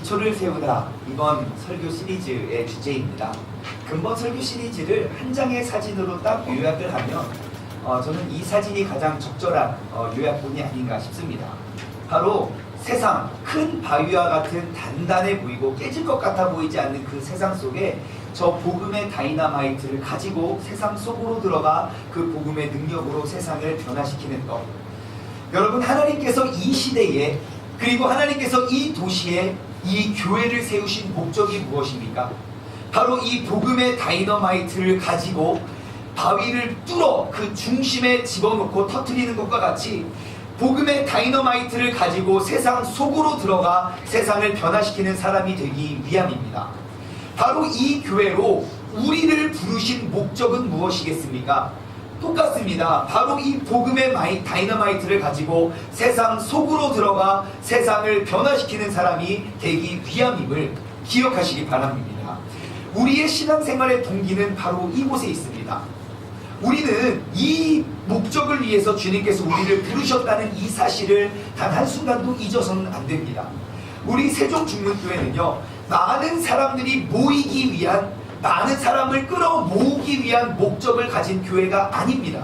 기초를 세우다 이번 설교 시리즈의 주제입니다. 근본 설교 시리즈를 한 장의 사진으로 딱 요약을 하면 저는 이 사진이 가장 적절한 요약본이 아닌가 싶습니다. 바로 세상 큰 바위와 같은 단단해 보이고 깨질 것 같아 보이지 않는 그 세상 속에 저 복음의 다이너마이트를 가지고 세상 속으로 들어가 그 복음의 능력으로 세상을 변화시키는 것. 여러분, 하나님께서 이 시대에 그리고 하나님께서 이 도시에 이 교회를 세우신 목적이 무엇입니까? 바로 이 복음의 다이너마이트를 가지고 바위를 뚫어 그 중심에 집어넣고 터뜨리는 것과 같이 복음의 다이너마이트를 가지고 세상 속으로 들어가 세상을 변화시키는 사람이 되기 위함입니다. 바로 이 교회로 우리를 부르신 목적은 무엇이겠습니까? 똑같습니다. 바로 이 복음의 다이너마이트를 가지고 세상 속으로 들어가 세상을 변화시키는 사람이 되기 위함임을 기억하시기 바랍니다. 우리의 신앙생활의 동기는 바로 이곳에 있습니다. 우리는 이 목적을 위해서 주님께서 우리를 부르셨다는 이 사실을 단 한순간도 잊어서는 안 됩니다. 우리 세종중문교회는요, 많은 사람들이 모이기 위한, 많은 사람을 끌어모으기 위한 목적을 가진 교회가 아닙니다.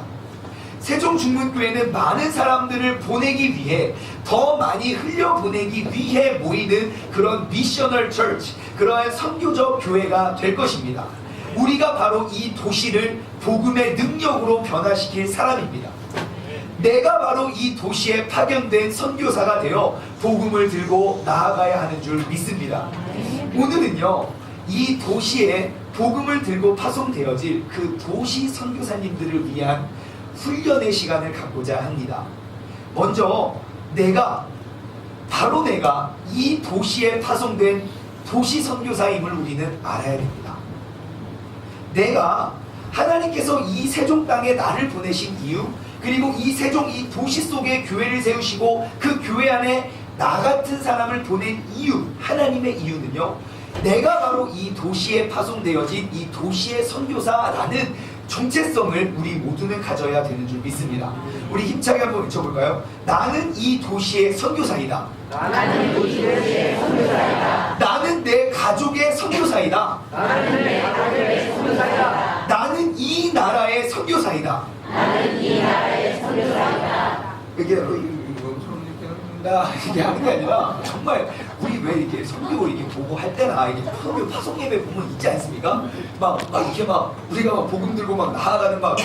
세종중문교회는 많은 사람들을 보내기 위해, 더 많이 흘려보내기 위해 모이는 그런 미셔널 처치, 그러한 선교적 교회가 될 것입니다. 우리가 바로 이 도시를 복음의 능력으로 변화시킬 사람입니다. 내가 바로 이 도시에 파견된 선교사가 되어 복음을 들고 나아가야 하는 줄 믿습니다. 오늘은요, 이 도시에 복음을 들고 파송되어질 그 도시 선교사님들을 위한 훈련의 시간을 갖고자 합니다. 먼저 바로 내가 이 도시에 파송된 도시 선교사임을 우리는 알아야 됩니다. 내가 하나님께서 이 세종 땅에 나를 보내신 이유, 그리고 이 세종 이 도시 속에 교회를 세우시고 그 교회 안에 나 같은 사람을 보낸 이유, 하나님의 이유는요, 내가 바로 이 도시에 파송되어진 이 도시의 선교사라는 정체성을 우리 모두는 가져야 되는 줄 믿습니다. 우리 힘차게 한번 외쳐볼까요? 나는 이 도시의 선교사이다. 나는 이 도시의 선교사이다. 나는 내 가족의 선교사이다. 나는 내 가족의 선교사이다. 나는 이 나라의 선교사이다. 나는 이 나라의 선교사이다. 이게 이게 하는 게 아니라 정말 우리 왜 이렇게 선교 이렇게 보고 할 때나 이게 선교 파송 예배 보면 있지 않습니까? 막 이렇게 막 우리가 막 복음 들고 막 나아가는 막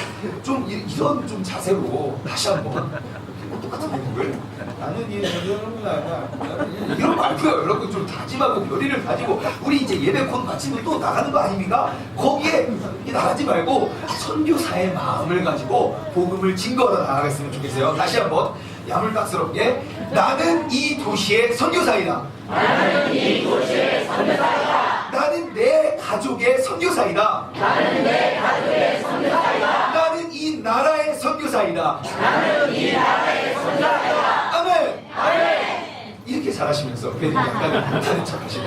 좀 이런 좀 자세로 다시 한번 똑같은 예목을 나는 이런 말고요. 여러분 좀 다짐하고 결의를 가지고 우리 이제 예배 곧 마치고 또 나가는 거 아닙니까? 거기에 나가지 말고 선교사의 마음을 가지고 복음을 증거하러 나가겠으면 좋겠어요. 다시 한번 야물딱스럽게 나는 이 도시의 선교사이다. 나는 이 도시의 선교사이다. 나는 내 가족의 선교사이다. 나는 내 가족의 선교사이다. 나는 이 나라의 선교사이다. 나는 이 나라의 선교사이다. 아멘. 아멘. 이렇게 잘하시면서 괜히 약간은 못하는 척하시고,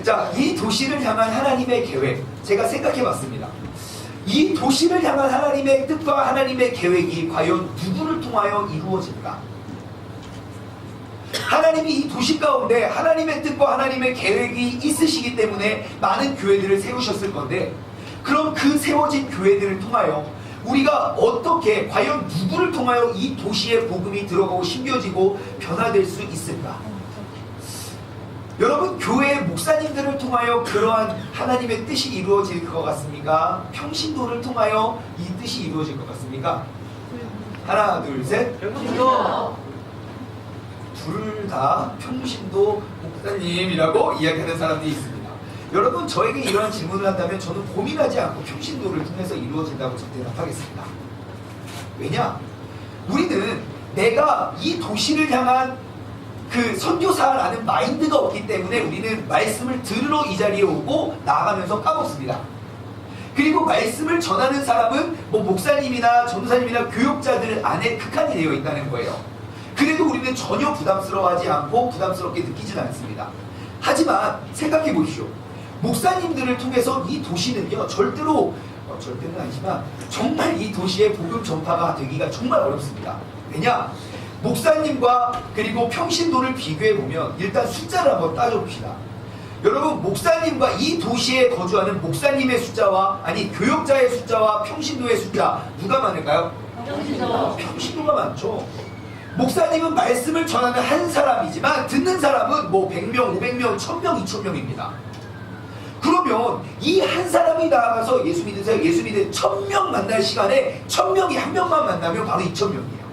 자, 이 도시를 향한 하나님의 계획, 제가 생각해봤습니다. 이 도시를 향한 하나님의 뜻과 하나님의 계획이 과연 누구를 통하여 이루어질까? 하나님이 이 도시 가운데 하나님의 뜻과 하나님의 계획이 있으시기 때문에 많은 교회들을 세우셨을 건데, 그럼 그 세워진 교회들을 통하여 우리가 어떻게, 과연 누구를 통하여 이 도시에 복음이 들어가고 심겨지고 변화될 수 있을까? 여러분, 교회 목사님들을 통하여 그러한 하나님의 뜻이 이루어질 것 같습니까? 평신도를 통하여 이 뜻이 이루어질 것 같습니까? 하나, 둘, 셋. 평신도. 둘 다 평신도 목사님이라고 이야기하는 사람들이 있습니다. 여러분, 저에게 이러한 질문을 한다면 저는 고민하지 않고 평신도를 통해서 이루어진다고 대답하겠습니다. 왜냐? 우리는 내가 이 도시를 향한 그 선교사라는 마인드가 없기 때문에 우리는 말씀을 들으러 이 자리에 오고 나가면서 까먹습니다. 그리고 말씀을 전하는 사람은 뭐 목사님이나 전도사님이나 교육자들 안에 국한이 되어 있다는 거예요. 그래도 우리는 전혀 부담스러워하지 않고 부담스럽게 느끼진 않습니다. 하지만 생각해 보십시오. 목사님들을 통해서 이 도시는요, 절대는 아니지만 정말 이 도시의 복음 전파가 되기가 정말 어렵습니다. 왜냐? 목사님과 그리고 평신도를 비교해보면 일단 숫자를 한번 따져봅시다. 여러분, 목사님과 이 도시에 거주하는 목사님의 숫자와 아니 교역자의 숫자와 평신도의 숫자 누가 많을까요? 평신도가 많죠. 목사님은 말씀을 전하는 한 사람이지만 듣는 사람은 뭐 100명, 500명, 1000명, 2000명입니다. 그러면 이 한 사람이 나아가서 예수 믿으세요. 예수 믿는 1000명 만날 시간에 1000명이 한 명만 만나면 바로 2000명이에요.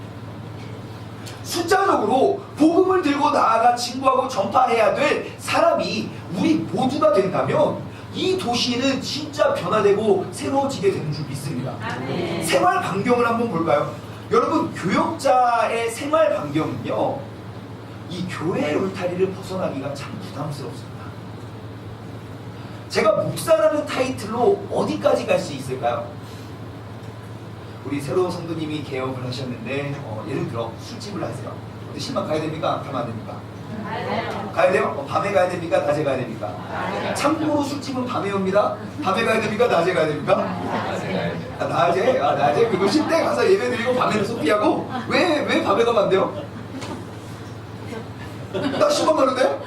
숫자적으로 복음을 들고 나아가 증거하고 전파해야 될 사람이 우리 모두가 된다면 이 도시는 진짜 변화되고 새로워지게 되는 줄 믿습니다. 생활 반경을 한번 볼까요? 여러분, 교역자의 생활 반경은요, 이 교회의 울타리를 벗어나기가 참 부담스럽습니다. 제가 목사라는 타이틀로 어디까지 갈 수 있을까요? 우리 새로운 성도님이 개업을 하셨는데 예를 들어 술집을 하세요. 어디 신방 가야 됩니까? 가면 안 됩니까? 가야 돼요? 밤에 가야 됩니까? 낮에 가야 됩니까? 참고로 술집은 밤에 옵니다. 밤에 가야 됩니까? 낮에 가야 됩니까? 낮에? 낮에? 그거 쉴 때 가서 예배 드리고 밤에는 소피하고 왜 밤에 가면 안 돼요? 나 신방 가는데?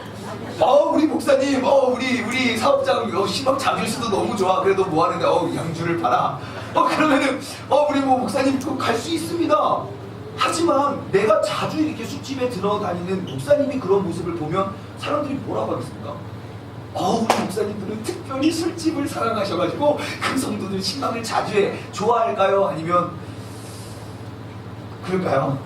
우리 목사님, 우리 사업장 신방 자기수도 너무 좋아. 그래도 뭐 하는데, 양주를 팔아. 그러면은, 우리 뭐 목사님 갈 수 있습니다. 하지만 내가 자주 이렇게 술집에 들어다니는 목사님이 그런 모습을 보면 사람들이 뭐라고 하겠습니까? 우리 목사님들은 특별히 술집을 사랑하셔가지고 그 성도들 신방을 자주 해. 좋아할까요? 아니면 그럴까요?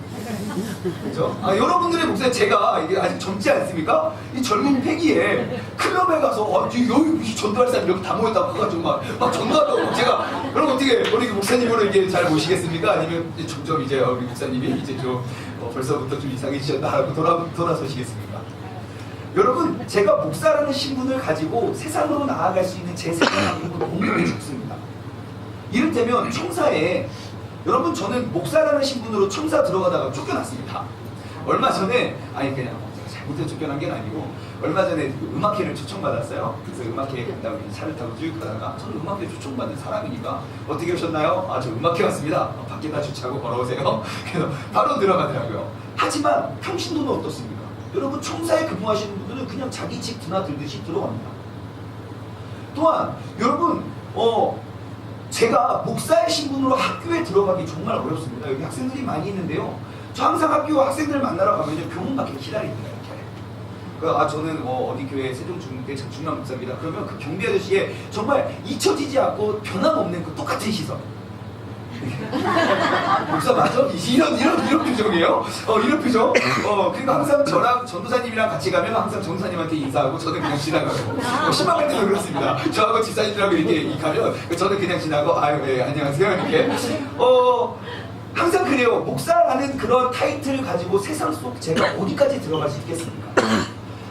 그죠? 여러분들의 목사님, 제가 이게 아직 젊지 않습니까? 이 젊은 패기에 클럽에 가서 여기 전도할 사람 이렇게 다 모였다고 해가지고 막 전도하다고 제가 여러분 어떻게 우리 목사님으로 이게 잘 모시겠습니까? 아니면 점점 이제 우리 목사님이 이제 좀 벌써부터 좀 이상해지셨다라고 돌아서시겠습니까? 여러분, 제가 목사라는 신분을 가지고 세상으로 나아갈 수 있는 제 생각은 공동에 죽습니다. 이를테면 청사에 여러분, 저는 목사라는 신분으로 청사 들어가다가 쫓겨났습니다. 얼마 전에 그냥 제가 잘못해 쫓겨난 게 아니고 얼마 전에 음악회를 초청받았어요. 그래서 음악회에 간다고 차를 타고 쭉 가다가 저는 음악회 초청받은 사람이니까 어떻게 오셨나요? 저 음악회 왔습니다. 밖에다 주차하고 걸어오세요. 그래서 바로 들어가더라고요. 하지만 평신도는 어떻습니까? 여러분, 청사에 근무하시는 분들은 그냥 자기 집 드나들듯이 들어갑니다. 또한 여러분, 제가 목사의 신분으로 학교에 들어가기 정말 어렵습니다. 여기 학생들이 많이 있는데요. 저 항상 학교 학생들 만나러 가면 교문 밖에 기다립니다. 이렇게. 저는 어디 교회 세종중대 장충남 목사입니다. 그러면 그 경비 아저씨의 정말 잊혀지지 않고 변함없는 그 똑같은 시선. 목사 맞아? 이런 표정이에요? 이런 표정? 그러니까 항상 저랑 전도사님이랑 같이 가면 항상 전도사님한테 인사하고 저는 그냥 지나가고. 신방할 때도 그렇습니다. 저하고 집사님들하고 이렇게 가면 저는 그냥 지나고, 네, 안녕하세요. 이렇게. 항상 그래요. 목사라는 그런 타이틀을 가지고 세상 속 제가 어디까지 들어갈 수 있겠습니까?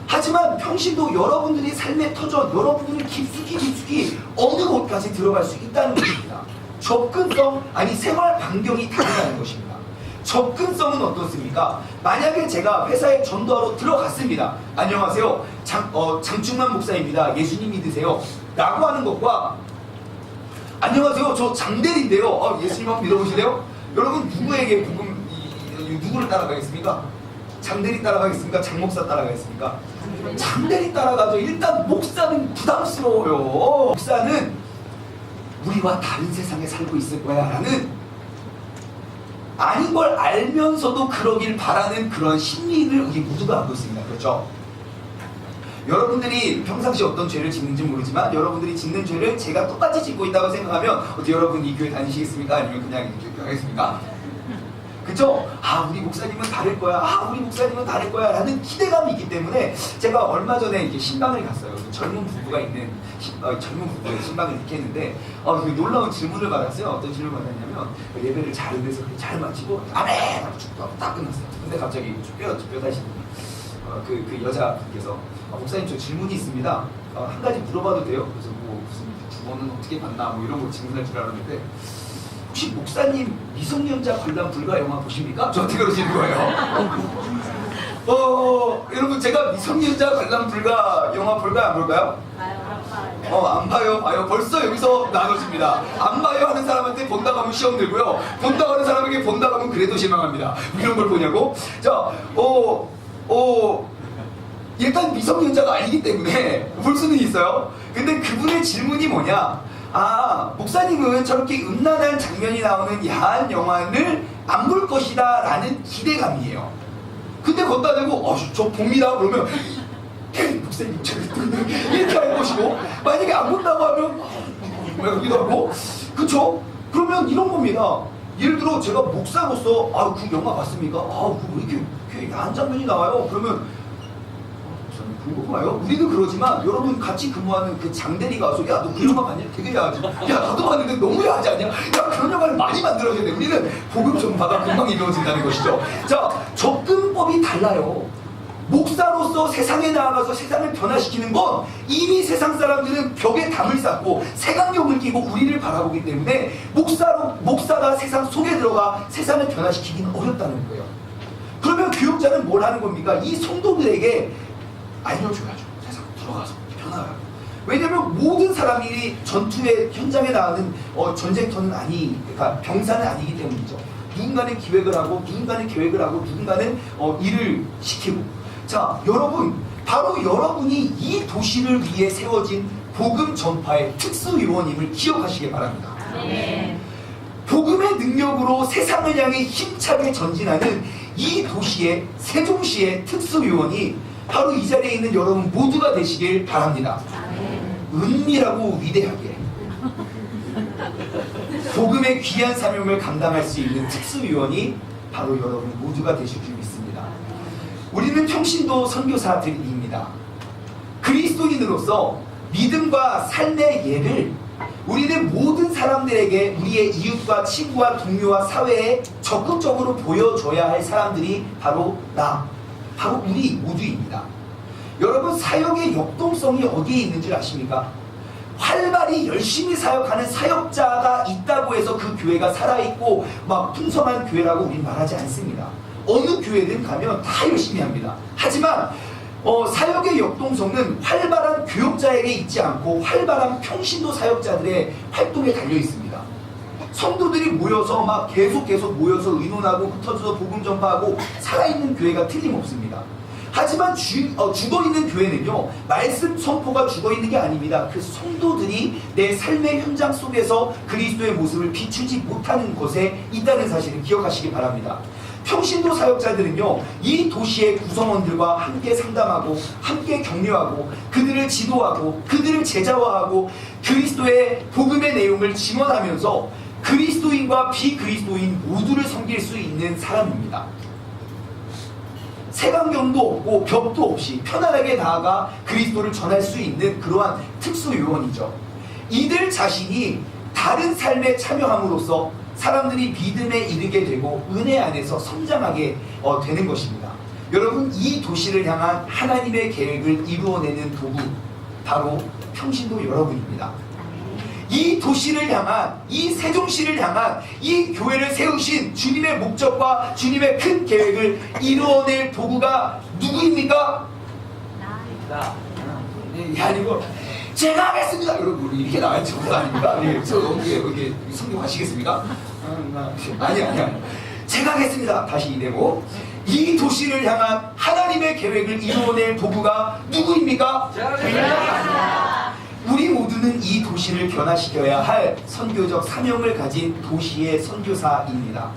하지만 평신도 여러분들이 삶의 터전, 여러분들이 깊숙이 어느 곳까지 들어갈 수 있다는 것입니다. 접근성, 생활 반경이 다르다는 것입니다. 접근성은 어떻습니까? 만약에 제가 회사에 전도하러 들어갔습니다. 안녕하세요. 장충만 목사입니다. 예수님 믿으세요? 라고 하는 것과 안녕하세요. 저 장대리인데요. 예수님 한번 믿어보실래요? 여러분, 누구에게 누구를 따라가겠습니까? 장대리 따라가겠습니까? 장목사 따라가겠습니까? 장대리 따라가죠. 일단 목사는 부담스러워요. 목사는 우리와 다른 세상에 살고 있을 거야 라는 아닌 걸 알면서도 그러길 바라는 그런 심리를 우리 모두가 갖고 있습니다. 그렇죠? 여러분들이 평상시 어떤 죄를 짓는지 모르지만 여러분들이 짓는 죄를 제가 똑같이 짓고 있다고 생각하면 어떻게 여러분 이 교회 다니시겠습니까? 아니면 그냥 이렇게 하겠습니까? 그죠? 우리 목사님은 다를 거야. 우리 목사님은 다를 거야. 라는 기대감이 있기 때문에 제가 얼마 전에 이제 신방을 갔어요. 젊은 부부가 있는 젊은 부부의 신방을 이렇게 했는데 놀라운 질문을 받았어요. 어떤 질문을 받았냐면 예배를 잘 마치고 아멘! 하고 딱 끝났어요. 근데 갑자기 뼈다시는 그 여자분께서 목사님, 저 질문이 있습니다. 한 가지 물어봐도 돼요? 그래서 무슨 주번은 어떻게 받나 이런 거 질문할 줄 알았는데 혹시 목사님 미성년자 관람 불가 영화 보십니까? 저한테 그러시는 거예요. 여러분, 제가 미성년자 관람 불가 영화 볼까요? 안 볼까요? 안 봐요. 벌써 여기서 나눠집니다. 안 봐요 하는 사람한테 본다고 하면 시험 들고요. 본다고 하는 사람에게 본다고 하면 그래도 실망합니다. 이런 걸 보냐고? 자, 일단 미성년자가 아니기 때문에 볼 수는 있어요. 근데 그분의 질문이 뭐냐? 아, 목사님은 저렇게 음란한 장면이 나오는 야한 영화를 안 볼 것이다 라는 기대감이에요. 근데 걷다 대고 저 봅니다 그러면 목사님 이렇게 할 것이고, 만약에 안 본다고 하면 여기도 하고, 그쵸? 그러면 이런 겁니다. 예를 들어 제가 목사로서 그 영화 봤습니까? 왜 이렇게 야한 장면이 나와요? 그러면 궁금해요? 우리는 그러지만 여러분 같이 근무하는 그 장대리가 와서 야 너 그 영화 봤냐? 되게 야하지. 야 나도 봤는데 너무 야하지 않냐? 야 그런 영화를 많이 만들어줘야 돼. 우리는 복음 전파가 금방 이루어진다는 것이죠. 자, 접근법이 달라요. 목사로서 세상에 나아가서 세상을 변화시키는 건 이미 세상 사람들은 벽에 담을 쌓고 색안경을 끼고 우리를 바라보기 때문에 목사가 세상 속에 들어가 세상을 변화시키기는 어렵다는 거예요. 그러면 교육자는 뭘 하는 겁니까? 이 성도들에게 알려줘야죠. 세상 들어가서 변화하라고. 왜냐면 모든 사람이 전투의 현장에 나가는 전쟁터는 그러니까 병사는 아니기 때문이죠. 누군가는 기획을 하고 누군가는 계획을 하고 누군가는 일을 시키고. 자, 여러분, 바로 여러분이 이 도시를 위해 세워진 복음 전파의 특수요원임을 기억하시기 바랍니다. 복음의 능력으로 세상을 향해 힘차게 전진하는 이 도시의, 세종시의 특수요원이 바로 이 자리에 있는 여러분 모두가 되시길 바랍니다. 은밀하고 위대하게 복음의 귀한 사명을 감당할 수 있는 특수요원이 바로 여러분 모두가 되실 줄 믿습니다. 우리는 평신도 선교사들입니다. 그리스도인으로서 믿음과 삶의 예를 우리는 모든 사람들에게 우리의 이웃과 친구와 동료와 사회에 적극적으로 보여줘야 할 사람들이 바로 우리 모두입니다. 여러분, 사역의 역동성이 어디에 있는 줄 아십니까? 활발히 열심히 사역하는 사역자가 있다고 해서 그 교회가 살아있고 막 풍성한 교회라고 우리는 말하지 않습니다. 어느 교회든 가면 다 열심히 합니다. 하지만 사역의 역동성은 활발한 교역자에게 있지 않고 활발한 평신도 사역자들의 활동에 달려 있습니다. 성도들이 모여서 계속 모여서 의논하고 흩어져서 복음 전파하고 살아있는 교회가 틀림없습니다. 하지만 죽어있는 교회는요, 말씀 선포가 죽어있는 게 아닙니다. 그 성도들이 내 삶의 현장 속에서 그리스도의 모습을 비추지 못하는 곳에 있다는 사실을 기억하시기 바랍니다. 평신도 사역자들은요, 이 도시의 구성원들과 함께 상담하고 함께 격려하고 그들을 지도하고 그들을 제자화하고 그리스도의 복음의 내용을 증언하면서 그리스도인과 비그리스도인 모두를 섬길 수 있는 사람입니다. 색안경도 없고 벽도 없이 편안하게 나아가 그리스도를 전할 수 있는 그러한 특수요원이죠. 이들 자신이 다른 삶에 참여함으로써 사람들이 믿음에 이르게 되고 은혜 안에서 성장하게 되는 것입니다. 여러분, 이 도시를 향한 하나님의 계획을 이루어내는 도구, 바로 평신도 여러분입니다. 이 도시를 향한, 이 세종시를 향한 이 교회를 세우신 주님의 목적과 주님의 큰 계획을 이루어낼 도구가 누구입니까? 아니고 제가 하겠습니다. 여러분, 이렇게 나와야지 그거 아닙니까? 여기 성경하시겠습니까? 아니. 제가 하겠습니다. 다시 이대로. 이 도시를 향한 하나님의 계획을 이루어낼 도구가 누구입니까? 제가 하겠습니다. 우리 모두는 이 도시를 변화시켜야 할 선교적 사명을 가진 도시의 선교사입니다.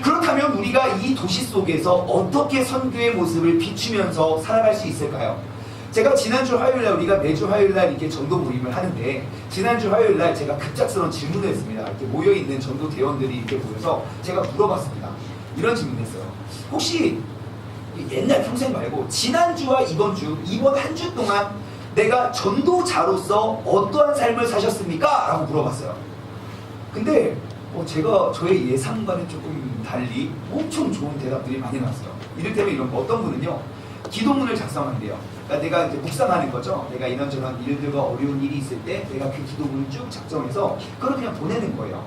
그렇다면 우리가 이 도시 속에서 어떻게 선교의 모습을 비추면서 살아갈 수 있을까요? 제가 지난주 화요일날, 우리가 매주 화요일날 이렇게 전도 모임을 하는데, 지난주 화요일날 제가 급작스러운 질문을 했습니다. 이렇게 모여있는 전도 대원들이 이렇게 모여서 제가 물어봤습니다. 이런 질문을 했어요. 혹시 옛날 평생 말고 지난주와 이번 한 주 동안 내가 전도자로서 어떠한 삶을 사셨습니까? 라고 물어봤어요. 근데 제가 저의 예상과는 조금 달리 엄청 좋은 대답들이 많이 나왔어요. 이를테면 이런 거, 어떤 분은요, 기도문을 작성한대요. 그러니까 내가 이제 묵상하는 거죠. 내가 이런저런 일들과 어려운 일이 있을 때 내가 그 기도문을 쭉 작성해서 그걸 그냥 보내는 거예요.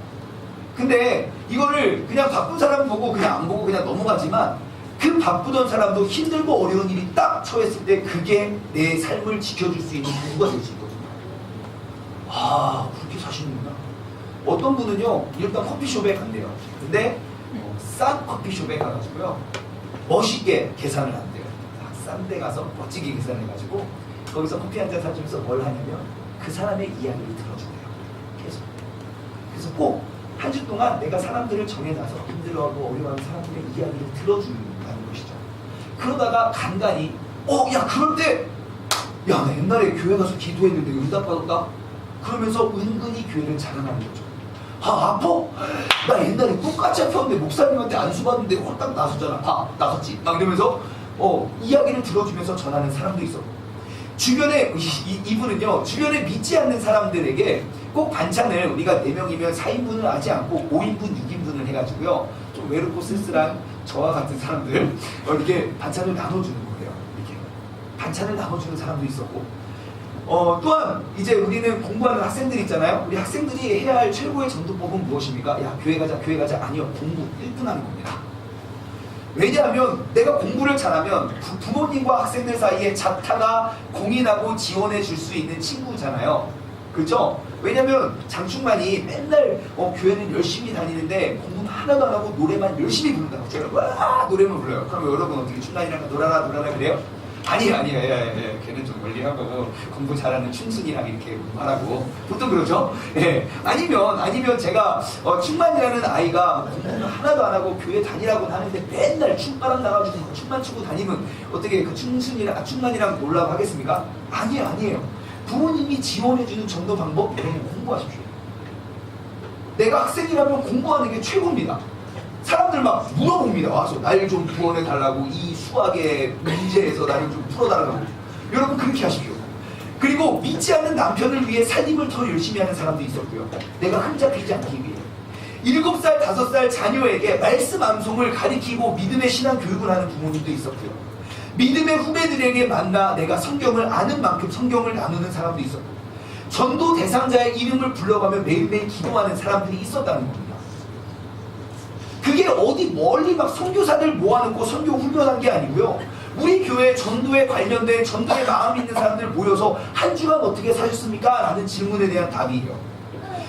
근데 이거를 그냥 바쁜 사람 보고 그냥 안 보고 그냥 넘어가지만, 그 바쁘던 사람도 힘들고 어려운 일이 딱 처했을 때 그게 내 삶을 지켜줄 수 있는 도구가 될 수 있거든요. 아, 그렇게 사시는구나. 어떤 분은요, 일단 커피숍에 간대요. 근데 싼 커피숍에 가가지고요, 멋있게 계산을 한대요. 싼 데 가서 멋지게 계산해가지고 거기서 커피 한 잔 사주면서 뭘 하냐면 그 사람의 이야기를 들어주네요. 계속. 그래서 꼭 한 주 동안 내가 사람들을 정해놔서 힘들어하고 어려워하는 사람들의 이야기를 들어준다는 것이죠. 그러다가 간간히 야 그럴 때 야 나 옛날에 교회 가서 기도했는데 응답 받았다? 그러면서 은근히 교회를 자랑하는 거죠. 아파? 나 옛날에 똑같이 아팠는데 목사님한테 안수 받는데 홀딱 나섰잖아. 나섰지? 막 이러면서 이야기를 들어주면서 전하는 사람도 있었고, 주변에 이분은요 주변에 믿지 않는 사람들에게 꼭 반찬을 우리가 4명이면 4인분을 하지 않고 5인분 6인분을 해가지고요 좀 외롭고 쓸쓸한 저와 같은 사람들 이렇게 반찬을 나눠주는 거예요. 이렇게 반찬을 나눠주는 사람도 있었고, 또한 이제 우리는 공부하는 학생들 있잖아요. 우리 학생들이 해야 할 최고의 전도법은 무엇입니까? 야 교회 가자 교회 가자. 아니요, 공부 1분 하는 겁니다. 왜냐하면 내가 공부를 잘하면 부모님과 학생들 사이에 자타가 공인하고 지원해 줄 수 있는 친구잖아요. 그렇죠? 왜냐면 장충만이 맨날 교회는 열심히 다니는데 공부는 하나도 안 하고 노래만 열심히 부른다고. 제가 와 노래만 불러요. 그럼 여러분 어떻게 충만이랑 놀아라 그래요? 아니에요. 걔는 좀 멀리하고 공부 잘하는 춘순이랑 이렇게 하라고 보통 그러죠. 예. 아니면 제가 충만이라는 아이가 공부는 하나도 안 하고 교회 다니라고 하는데 맨날 춤바람 나가지고 춤만 추고 다니면 어떻게 그 충만이랑 놀라고 하겠습니까? 아니에요. 부모님이 지원해주는 전도 방법, 여러분 공부하십시오. 내가 학생이라면 공부하는 게 최고입니다. 사람들 막 물어봅니다. 와서 날 좀 구원해달라고, 이 수학의 문제에서 나를 좀 풀어달라고. 여러분 그렇게 하십시오. 그리고 믿지 않는 남편을 위해 살림을 더 열심히 하는 사람도 있었고요. 내가 흠잡히지 않기 위해 7살, 5살 자녀에게 말씀 암송을 가리키고 믿음의 신앙 교육을 하는 부모님도 있었고요. 믿음의 후배들에게 만나 내가 성경을 아는 만큼 성경을 나누는 사람도 있었고, 전도 대상자의 이름을 불러가며 매일매일 기도하는 사람들이 있었다는 겁니다. 그게 어디 멀리 막 선교사들 모아놓고 선교 훈련한 게 아니고요. 우리 교회 전도에 관련된 전도의 마음이 있는 사람들 모여서 한 주간 어떻게 사셨습니까? 라는 질문에 대한 답이에요.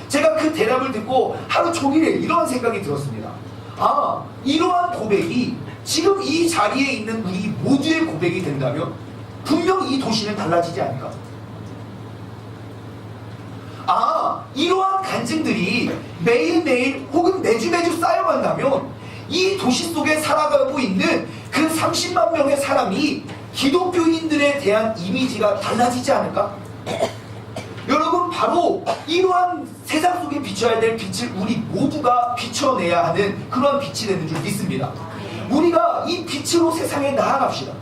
제가 그 대답을 듣고 하루 종일에 이러한 생각이 들었습니다. 이러한 고백이 지금 이 자리에 있는 우리 모두의 고백이 된다면 분명 이 도시는 달라지지 않을까? 이러한 간증들이 매일매일 혹은 매주 쌓여간다면 이 도시 속에 살아가고 있는 그 30만 명의 사람이 기독교인들에 대한 이미지가 달라지지 않을까? 여러분 바로 이러한 세상 속에 비춰야 될 빛을 우리 모두가 비춰내야 하는 그런 빛이 되는 줄 믿습니다. 우리가 이 빛으로 세상에 나아갑시다.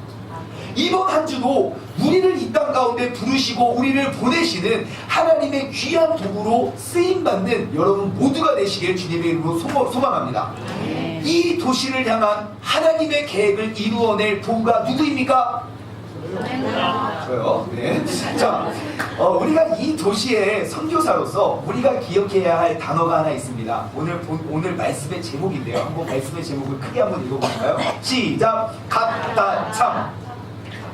이번 한 주도 우리를 이 땅 가운데 부르시고 우리를 보내시는 하나님의 귀한 도구로 쓰임받는 여러분 모두가 되시길 주님의 이름으로 소망합니다. 이 도시를 향한 하나님의 계획을 이루어낼 도구가 누구입니까? 저요. 네. 자, 우리가 이 도시의 선교사로서 우리가 기억해야 할 단어가 하나 있습니다. 오늘 말씀의 제목인데요. 한번 말씀의 제목을 크게 한번 읽어볼까요? 시작. 갓다참.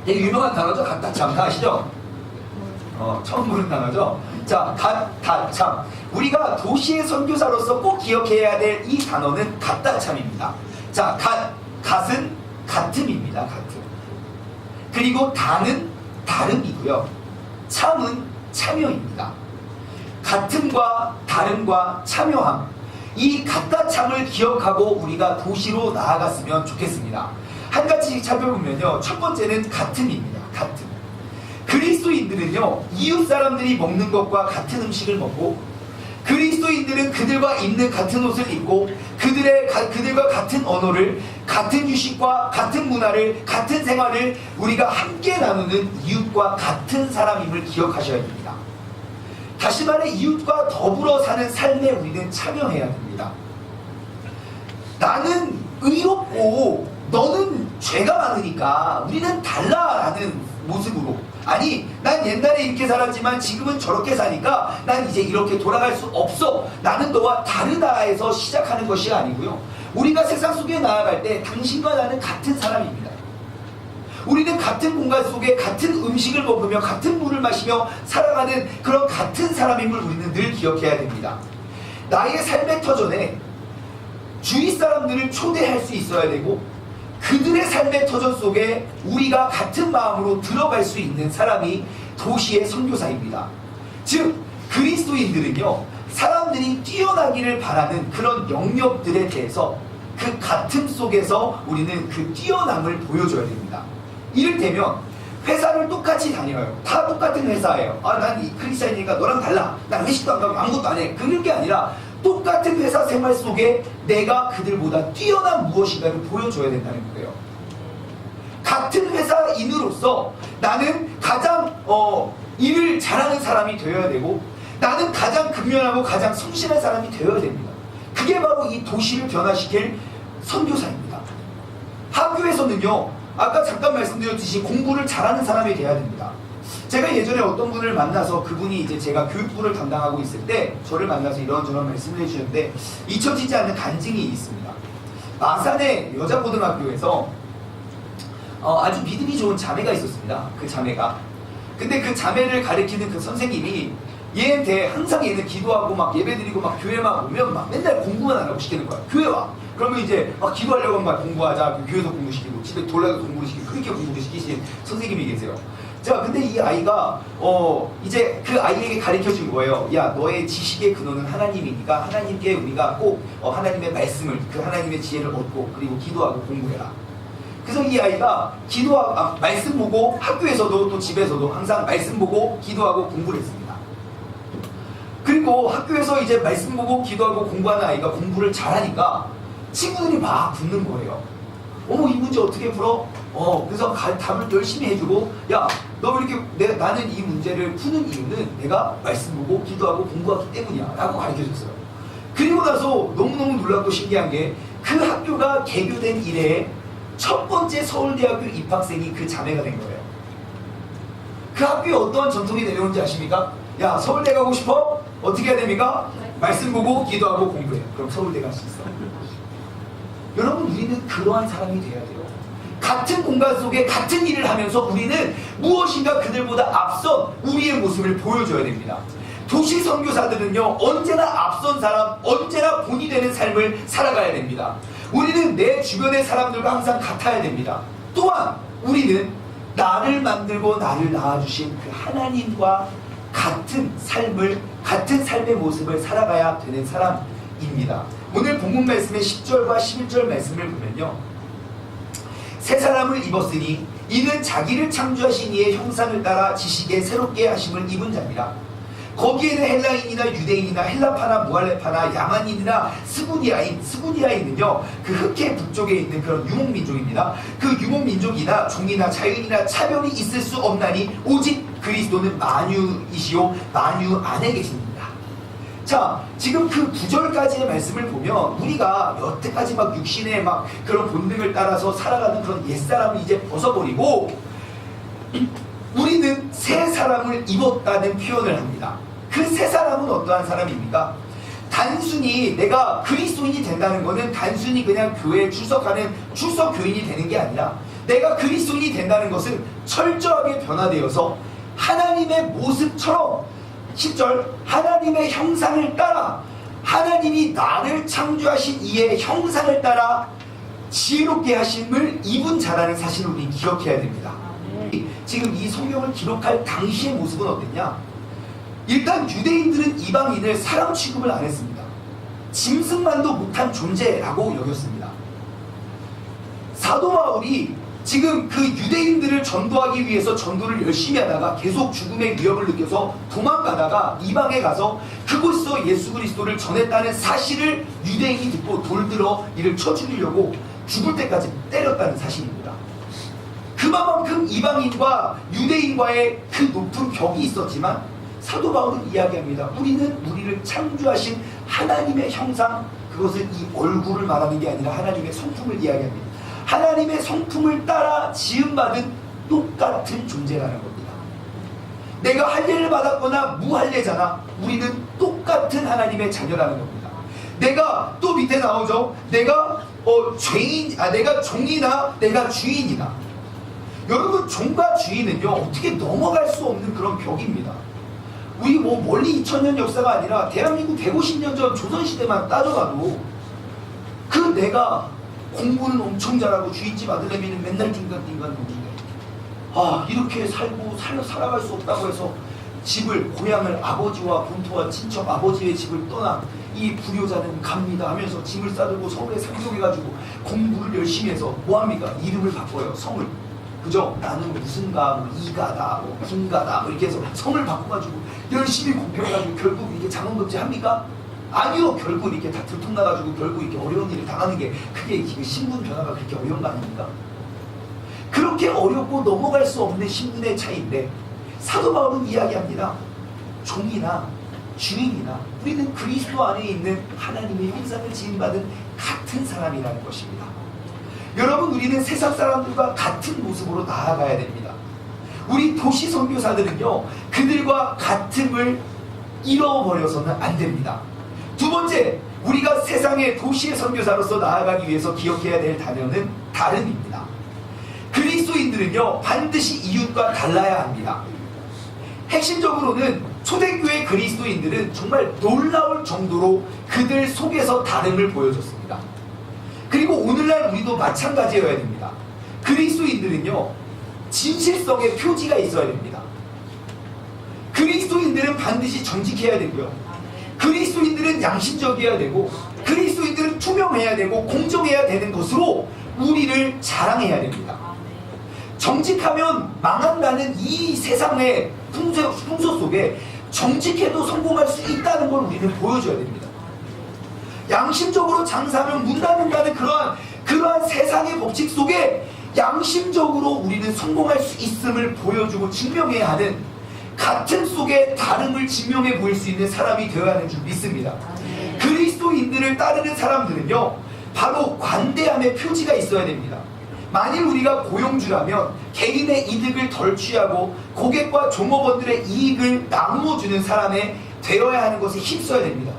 되게 유명한 단어죠. 갓다참. 다 아시죠? 처음 보는 단어죠. 자, 갓다참. 우리가 도시의 선교사로서 꼭 기억해야 될 이 단어는 갓다참입니다. 자, 갓은 같음입니다. 같음. 그리고 다는 다름이고요. 참은 참여입니다. 같음과 다름과 참여함, 이 갓다참을 기억하고 우리가 도시로 나아갔으면 좋겠습니다. 한 가지씩 살펴보면요, 첫 번째는 같음입니다. 같음. 그리스도인들은요, 이웃 사람들이 먹는 것과 같은 음식을 먹고, 그리스도인들은 그들과 입는 같은 옷을 입고, 그들과 같은 언어를, 같은 유식과 같은 문화를, 같은 생활을 우리가 함께 나누는 이웃과 같은 사람임을 기억하셔야 됩니다. 다시 말해 이웃과 더불어 사는 삶에 우리는 참여해야 됩니다. 나는 의롭고 너는 죄가 많으니까 우리는 달라라는 모습으로, 아니 난 옛날에 이렇게 살았지만 지금은 저렇게 사니까 난 이제 이렇게 돌아갈 수 없어, 나는 너와 다르다 해서 시작하는 것이 아니고요, 우리가 세상 속에 나아갈 때 당신과 나는 같은 사람입니다. 우리는 같은 공간 속에 같은 음식을 먹으며 같은 물을 마시며 살아가는 그런 같은 사람임을 우리는 늘 기억해야 됩니다. 나의 삶의 터전에 주위 사람들을 초대할 수 있어야 되고, 그들의 삶의 터전 속에 우리가 같은 마음으로 들어갈 수 있는 사람이 도시의 선교사입니다. 즉 그리스도인들은요, 사람들이 뛰어나기를 바라는 그런 영역들에 대해서 그 같음 속에서 우리는 그 뛰어남을 보여줘야 됩니다. 이를테면 회사를 똑같이 다녀요. 다 똑같은 회사예요. 난 이 크리스찬이니까 너랑 달라. 난 회식도 안 가고 아무것도 안 해. 그런 게 아니라 똑같은 회사 생활 속에 내가 그들보다 뛰어난 무엇인가를 보여줘야 된다는 거예요. 같은 회사인으로서 나는 가장 일을 잘하는 사람이 되어야 되고, 나는 가장 근면하고 가장 성실한 사람이 되어야 됩니다. 그게 바로 이 도시를 변화시킬 선교사입니다. 학교에서는요, 아까 잠깐 말씀드렸듯이 공부를 잘하는 사람이 돼야 됩니다. 제가 예전에 어떤 분을 만나서, 그분이 이제 제가 교육부를 담당하고 있을 때 저를 만나서 이런저런 말씀을 해주셨는데 잊혀지지 않는 간증이 있습니다. 마산의 여자고등학교에서 아주 믿음이 좋은 자매가 있었습니다. 그 자매가. 근데 그 자매를 가르치는 그 선생님이 얘한테 항상 얘는 기도하고 막 예배드리고 막 교회만 오면 막 맨날 공부만 하라고 시키는 거야. 교회 와. 그러면 이제 막 기도하려고 하면 막 공부하자. 교회에서 공부시키고 집에 돌아가서 공부를 시키고 그렇게 공부를 시키신 선생님이 계세요. 자, 근데 이 아이가 이제 그 아이에게 가르쳐준 거예요. 야, 너의 지식의 근원은 하나님이니까 하나님께 우리가 꼭 하나님의 말씀을, 그 하나님의 지혜를 얻고 그리고 기도하고 공부해라. 그래서 이 아이가 말씀 보고 학교에서도 또 집에서도 항상 말씀 보고 기도하고 공부를 했습니다. 그리고 학교에서 이제 말씀 보고 기도하고 공부하는 아이가 공부를 잘하니까 친구들이 막 붙는 거예요. 어머, 이 문제 어떻게 풀어? 그래서 답을 열심히 해주고, 야, 너 왜 이렇게 나는 이 문제를 푸는 이유는 내가 말씀 보고 기도하고 공부하기 때문이야 라고 가르쳐줬어요. 그리고 나서 너무너무 놀랍고 신기한 게, 그 학교가 개교된 이래에 첫 번째 서울대학교 입학생이 그 자매가 된 거예요. 그 학교에 어떠한 전통이 내려오는지 아십니까? 야, 서울대 가고 싶어? 어떻게 해야 됩니까? 말씀 보고 기도하고 공부해. 그럼 서울대 갈 수 있어. 여러분, 우리는 그러한 사람이 돼야 돼요. 같은 공간 속에 같은 일을 하면서 우리는 무엇인가 그들보다 앞선 우리의 모습을 보여줘야 됩니다. 도시 선교사들은요, 언제나 앞선 사람, 언제나 본이 되는 삶을 살아가야 됩니다. 우리는 내 주변의 사람들과 항상 같아야 됩니다. 또한 우리는 나를 만들고 나를 낳아주신 그 하나님과 같은 삶의 모습을 살아가야 되는 사람입니다. 오늘 본문 말씀의 10절과 11절 말씀을 보면요, 새 사람을 입었으니 이는 자기를 창조하신 이의 형상을 따라 지식에 새롭게 하심을 입은 자니라. 거기에는 헬라인이나 유대인이나 헬라파나 무할레파나 야만인이나 스구니아인은요, 그 흑해 북쪽에 있는 그런 유목민족입니다. 그 유목민족이나 종이나 자유인이나 차별이 있을 수 없나니 오직 그리스도는 만유이시오 만유 안에 계십니다. 자, 지금 그 9절까지의 말씀을 보면 우리가 여태까지 막 육신의 막 그런 본능을 따라서 살아가는 그런 옛사람을 이제 벗어버리고 우리는 새 사람을 입었다는 표현을 합니다. 그 새 사람은 어떠한 사람입니까? 단순히 내가 그리스도인이 된다는 것은 단순히 그냥 교회에 출석하는 출석교인이 되는 게 아니라, 내가 그리스도인이 된다는 것은 철저하게 변화되어서 하나님의 모습처럼, 10절, 하나님의 형상을 따라, 하나님이 나를 창조하신 이의 형상을 따라 지혜롭게 하심을 입은 자라는 사실을 우리 기억해야 됩니다. 지금 이 성경을 기록할 당시의 모습은 어땠냐? 일단 유대인들은 이방인을 사람 취급을 안 했습니다. 짐승만도 못한 존재라고 여겼습니다. 사도 바울이 지금 그 유대인들을 전도하기 위해서 전도를 열심히 하다가 계속 죽음의 위협을 느껴서 도망가다가 이방에 가서 그곳에서 예수 그리스도를 전했다는 사실을 유대인이 듣고 돌들어 이를 쳐 죽이려고 죽을 때까지 때렸다는 사실입니다. 그만큼 이방인과 유대인과의 그 높은 벽이 있었지만 사도 바울은 이야기합니다. 우리는 우리를 창조하신 하나님의 형상, 그것은 이 얼굴을 말하는 게 아니라 하나님의 성품을 이야기합니다. 하나님의 성품을 따라 지음받은 똑같은 존재라는 겁니다. 내가 할례를 받았거나 무할례잖아. 우리는 똑같은 하나님의 자녀라는 겁니다. 내가 또 밑에 나오죠. 내가 내가 종이나 내가 주인이나. 여러분, 종과 주인은요, 어떻게 넘어갈 수 없는 그런 벽입니다. 우리 멀리 2000년 역사가 아니라 대한민국 150년 전 조선시대만 따져가도 그 내가 공부는 엄청 잘하고 주인집 아들내미는 맨날 띵간띵간 노는데 이렇게 살아갈 수 없다고 해서 집을, 고향을, 아버지와 본토와 친척 아버지의 집을 떠나 이 불효자는 갑니다 하면서 짐을 싸들고 서울에 상경해가지고 공부를 열심히 해서 뭐합니까? 이름을 바꿔요. 성을. 그죠? 나는 무슨가, 뭐 이가다, 뭐 김가다, 뭐 이렇게 해서 성을 바꿔가지고 열심히 공부해가지고 결국 이게 장원급제 합니까? 아니요. 결국 이렇게 다 들통나가지고 결국 이렇게 어려운 일을 당하는 게 그게 신분 변화가 그렇게 어려운 거 아닙니까? 그렇게 어렵고 넘어갈 수 없는 신분의 차이인데 사도 바울은 이야기합니다. 종이나 주인이나 우리는 그리스도 안에 있는 하나님의 형상을 지음받은 같은 사람이라는 것입니다. 여러분, 우리는 세상 사람들과 같은 모습으로 나아가야 됩니다. 우리 도시 선교사들은요, 그들과 같음을 잃어버려서는 안 됩니다. 두 번째, 우리가 세상의 도시의 선교사로서 나아가기 위해서 기억해야 될 단어는 다름입니다. 그리스도인들은요, 반드시 이웃과 달라야 합니다. 핵심적으로는 초대교회 그리스도인들은 정말 놀라울 정도로 그들 속에서 다름을 보여줬습니다. 그리고 오늘날 우리도 마찬가지여야 됩니다. 그리스도인들은요, 진실성의 표지가 있어야 됩니다. 그리스도인들은 반드시 정직해야 되고요. 그리스도인들은 양심적이어야 되고, 그리스도인들은 투명해야 되고 공정해야 되는 것으로 우리를 자랑해야 됩니다. 정직하면 망한다는 이 세상의 풍소 속에 정직해도 성공할 수 있다는 걸 우리는 보여줘야 됩니다. 양심적으로 장사하면 문 닫는다는 그러한 세상의 법칙 속에 양심적으로 우리는 성공할 수 있음을 보여주고 증명해야 하는, 같은 속에 다름을 증명해 보일 수 있는 사람이 되어야 하는 줄 믿습니다. 그리스도인들을 따르는 사람들은요, 바로 관대함의 표지가 있어야 됩니다. 만일 우리가 고용주라면 개인의 이득을 덜 취하고 고객과 종업원들의 이익을 나누어 주는 사람이 되어야 하는 것에 힘써야 됩니다.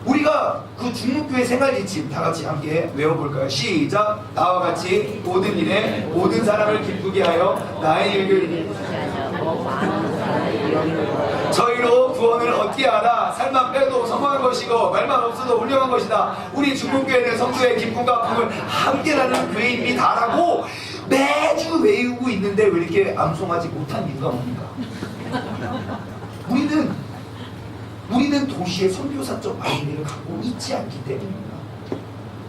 우리가 그 중문교회 생활지침 다 같이 함께 외워볼까요? 시작! 나와 같이 모든 일에 모든 사람을 기쁘게 하여 나의 일을 저희로 구원을 얻게 하라. 살만 빼도 성공한 것이고 말만 없어도 훌륭한 것이다. 우리 중문교회는 성도의 기쁨과 아픔을 함께 나누는 교회입니다라고 매주 외우고 있는데 왜 이렇게 암송하지 못한 이유가 뭡니까? 우리는 도시의 선교사적 마인드를 갖고 있지 않기 때문입니다.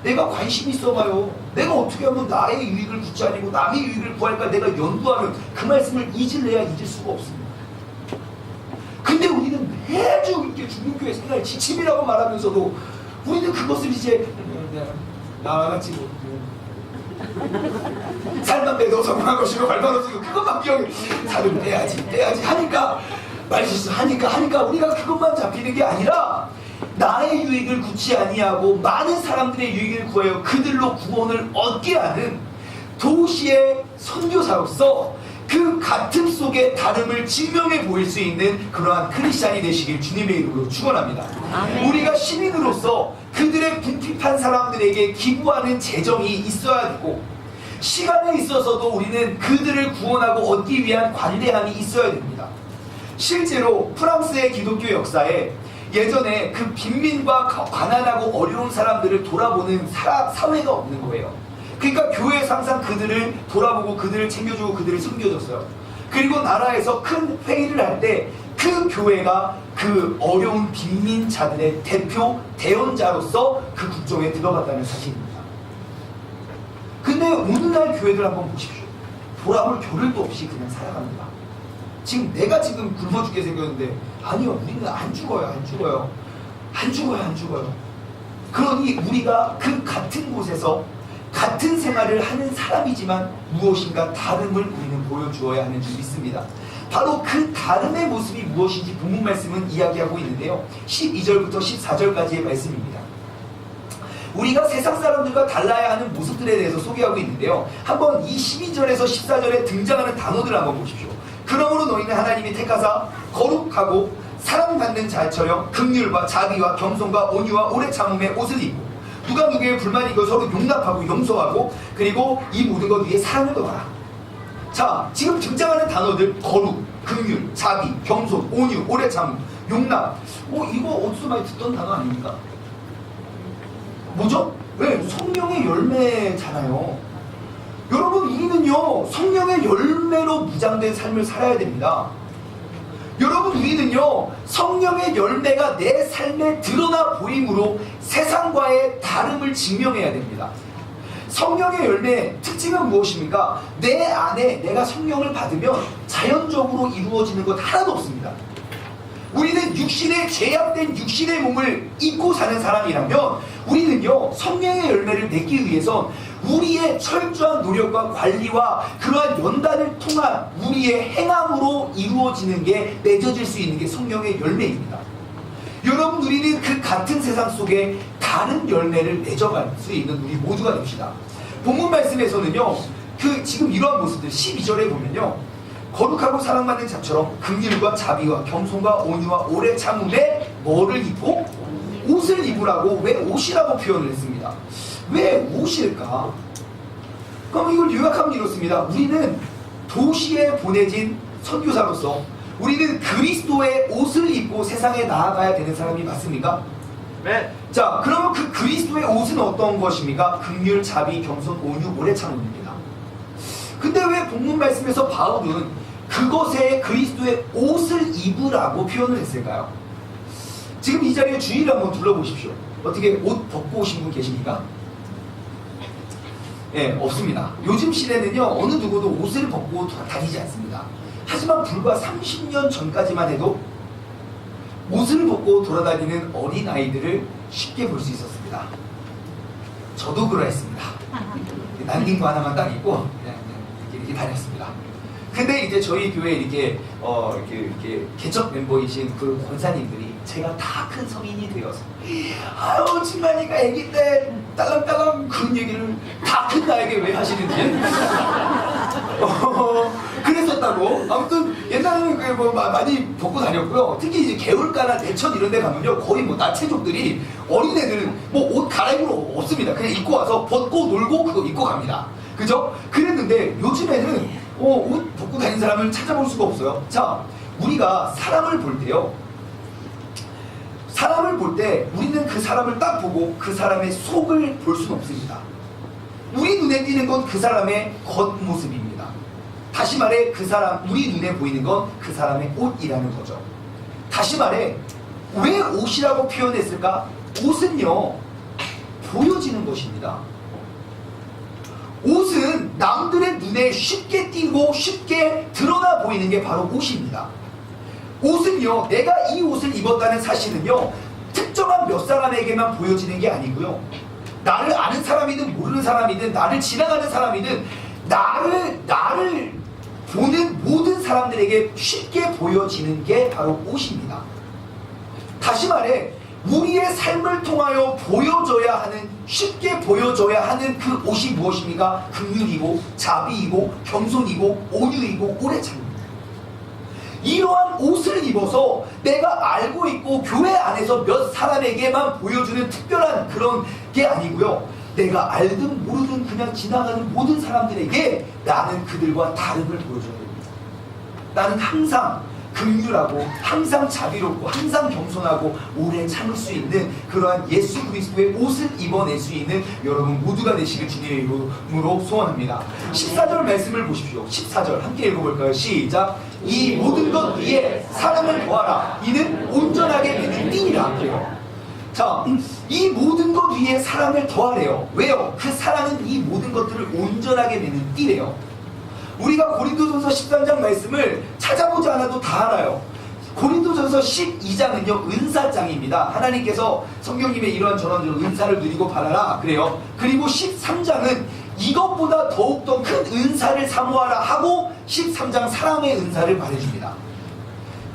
내가 관심 있어봐요. 내가 어떻게 하면 나의 유익을 구치 아니고 남의 유익을 구할까 내가 연구하면 그 말씀을 잊을래야 잊을 수가 없습니다. 근데 우리는 매주 이렇게 중문교회 생활 지침이라고 말하면서도 우리는 그것을 이제 나같이 살만 빼도 성공한 것이고 발만 없으고 그것만 기억해. 살을 빼야지 하니까 말실수 하니까 우리가 그것만 잡히는 게 아니라 나의 유익을 구치 아니하고 많은 사람들의 유익을 구하여 그들로 구원을 얻게 하는 도시의 선교사로서 그 같음 속에 다름을 증명해 보일 수 있는 그러한 크리스찬이 되시길 주님의 이름으로 축원합니다. 우리가 시민으로서 그들의 궁핍한 사람들에게 기부하는 재정이 있어야 되고, 시간에 있어서도 우리는 그들을 구원하고 얻기 위한 관대함이 있어야 됩니다. 실제로 프랑스의 기독교 역사에 예전에 그 빈민과 가난하고 어려운 사람들을 돌아보는 사회가 없는 거예요. 그러니까 교회에서 항상 그들을 돌아보고 그들을 챙겨주고 그들을 섬겨줬어요. 그리고 나라에서 큰 회의를 할 때 그 교회가 그 어려운 빈민자들의 대표 대언자로서 그 국정에 들어갔다는 사실입니다. 근데 오늘날 교회들 한번 보십시오. 돌아볼 겨를도 없이 그냥 살아갑니다. 지금 내가 지금 굶어 죽게 생겼는데 아니요, 우리는 안 죽어요. 그러니 우리가 그 같은 곳에서 같은 생활을 하는 사람이지만 무엇인가 다름을 우리는 보여주어야 하는 줄 믿습니다. 바로 그 다름의 모습이 무엇인지 본문 말씀은 이야기하고 있는데요. 12절부터 14절까지의 말씀입니다. 우리가 세상 사람들과 달라야 하는 모습들에 대해서 소개하고 있는데요. 한번 이 12절에서 14절에 등장하는 단어들을 한번 보십시오. 그러므로 너희는 하나님이 택하사 거룩하고 사랑받는 자처럼 긍휼과 자비와 겸손과 온유와 오래 참음의 옷을 입고 누가 누구의 불만이 있고 서로 용납하고 용서하고 그리고 이 모든 것 위에 사랑을 더하라. 자, 지금 등장하는 단어들 거룩, 긍휼, 자비, 겸손, 온유, 오래 참음, 용납. 이거 어디서 많이 듣던 단어 아닙니까? 뭐죠? 왜? 성령의 열매잖아요. 여러분, 우리는요 성령의 열매로 무장된 삶을 살아야 됩니다. 여러분, 우리는요 성령의 열매가 내 삶에 드러나 보임으로 세상과의 다름을 증명해야 됩니다. 성령의 열매의 특징은 무엇입니까? 내 안에 내가 성령을 받으면 자연적으로 이루어지는 것 하나도 없습니다. 우리는 육신의 죄악된 육신의 몸을 입고 사는 사람이라면 우리는요 성령의 열매를 맺기 위해선 우리의 철저한 노력과 관리와 그러한 연단을 통한 우리의 행함으로 이루어지는 게 맺어질 수 있는 게 성령의 열매입니다. 여러분, 우리는 그 같은 세상 속에 다른 열매를 맺어갈 수 있는 우리 모두가 됩시다. 본문 말씀에서는요 그 지금 이러한 모습들 12절에 보면요, 거룩하고 사랑받는 자처럼 긍휼과 자비와 겸손과 온유와 오래 참음에 뭐를 입고? 옷을 입으라고. 왜 옷이라고 표현을 했습니다. 왜 옷일까? 그럼 이걸 요약하면 이렇습니다. 우리는 도시에 보내진 선교사로서 우리는 그리스도의 옷을 입고 세상에 나아가야 되는 사람이 맞습니까? 네. 자, 그러면 그 그리스도의 옷은 어떤 것입니까? 긍휼, 자비, 겸손, 온유, 오래 참음입니다. 근데 왜 본문 말씀에서 바울은 그것에 그리스도의 옷을 입으라고 표현을 했을까요? 지금 이 자리에 주위를 한번 둘러보십시오. 어떻게 옷 벗고 오신 분 계십니까? 예, 없습니다. 요즘 시대는요 어느 누구도 옷을 벗고 다니지 않습니다. 하지만 불과 30년 전까지만 해도 옷을 벗고 돌아다니는 어린아이들을 쉽게 볼 수 있었습니다. 저도 그러했습니다. 난닝구 하나만 딱 입고 그냥 이렇게 다녔습니다. 근데 이제 저희 교회 이렇게 개척 멤버이신 그 권사님들이 제가 다 큰 성인이 되어서 아유 진만이가 애기 때 딸랑딸랑 그런 얘기를 다 큰 나에게 왜 하시는지 그랬었다고. 아무튼 옛날에는 뭐 많이 벗고 다녔고요. 특히 이제 개울가나 대천 이런 데 가면요 거의 뭐 나체족들이, 어린애들은 뭐 옷 갈아입으러 없습니다. 그냥 입고 와서 벗고 놀고 그거 입고 갑니다. 그죠? 그랬는데 요즘에는 옷 벗고 다니는 사람을 찾아볼 수가 없어요. 자, 우리가 사람을 볼 때요, 사람을 볼 때 우리는 그 사람을 딱 보고 그 사람의 속을 볼 수는 없습니다. 우리 눈에 띄는 건 그 사람의 겉모습입니다. 다시 말해 그 사람, 우리 눈에 보이는 건 그 사람의 옷이라는 거죠. 다시 말해 왜 옷이라고 표현했을까? 옷은요 보여지는 것입니다. 옷은 남들의 눈에 쉽게 띄고 쉽게 드러나 보이는 게 바로 옷입니다. 옷은요 내가 이 옷을 입었다는 사실은요 특정한 몇 사람에게만 보여지는 게 아니고요, 나를 아는 사람이든 모르는 사람이든 나를 지나가는 사람이든 나를 보는 모든 사람들에게 쉽게 보여지는 게 바로 옷입니다. 다시 말해 우리의 삶을 통하여 보여줘야 하는, 쉽게 보여줘야 하는 그 옷이 무엇입니까? 긍휼이고 자비이고 겸손이고 온유이고 오래 참음입니다. 이러한 옷을 입어서 내가 알고 있고 교회 안에서 몇 사람에게만 보여주는 특별한 그런 게 아니고요, 내가 알든 모르든 그냥 지나가는 모든 사람들에게 나는 그들과 다름을 보여줘야 됩니다. 나는 항상 긍휼하고 항상 자비롭고 항상 겸손하고 오래 참을 수 있는 그러한 예수 그리스도의 옷을 입어낼 수 있는 여러분 모두가 되시길 주님의 이름으로 소원합니다. 14절 말씀을 보십시오. 14절 함께 읽어볼까요? 시작. 이 모든 것 위에 사랑을 더하라. 이는 온전하게 되는 띠니라. 그래요. 자, 이 모든 것 위에 사랑을 더하래요. 왜요? 그 사랑은 이 모든 것들을 온전하게 내는 띠래요. 우리가 고린도전서 13장 말씀을 찾아보지 않아도 다 알아요. 고린도전서 12장은요 은사장입니다. 하나님께서 성경님의 이러한 전원들 은사를 누리고 바라라 그래요. 그리고 13장은 이것보다 더욱더 큰 은사를 사모하라 하고 13장 사랑의 은사를 말해줍니다.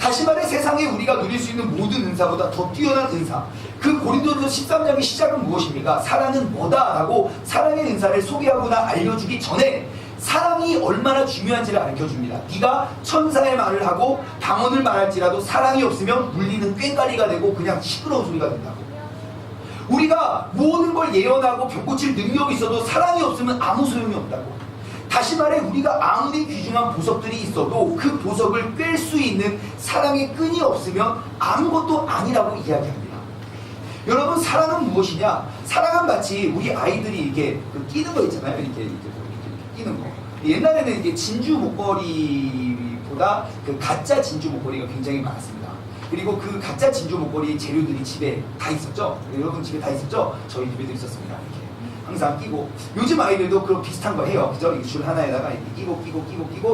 다시 말해 세상에 우리가 누릴 수 있는 모든 은사보다 더 뛰어난 은사, 그 고린도전서 13장의 시작은 무엇입니까? 사랑은 뭐다 라고 사랑의 은사를 소개하거나 알려주기 전에 사랑이 얼마나 중요한지를 알려줍니다. 네가 천사의 말을 하고 방언을 말할지라도 사랑이 없으면 물리는 꽹과리가 되고 그냥 시끄러운 소리가 된다고. 우리가 모든 걸 예언하고 벽고칠 능력이 있어도 사랑이 없으면 아무 소용이 없다고. 다시 말해 우리가 아무리 귀중한 보석들이 있어도 그 보석을 꿰 수 있는 사랑의 끈이 없으면 아무것도 아니라고 이야기합니다. 여러분 사랑은 무엇이냐? 사랑은 마치 우리 아이들이 이렇게 그 끼는 거 있잖아요. 이렇게 끼는 거. 옛날에는 이게 진주 목걸이보다 그 가짜 진주 목걸이가 굉장히 많았습니다. 그리고 그 가짜 진주 목걸이 재료들이 집에 다 있었죠. 여러분 집에 다 있었죠? 저희 집에도 있었습니다. 이렇게 항상 끼고 요즘 아이들도 그런 비슷한 거 해요. 그죠? 이 줄 하나에다가 이렇게 끼고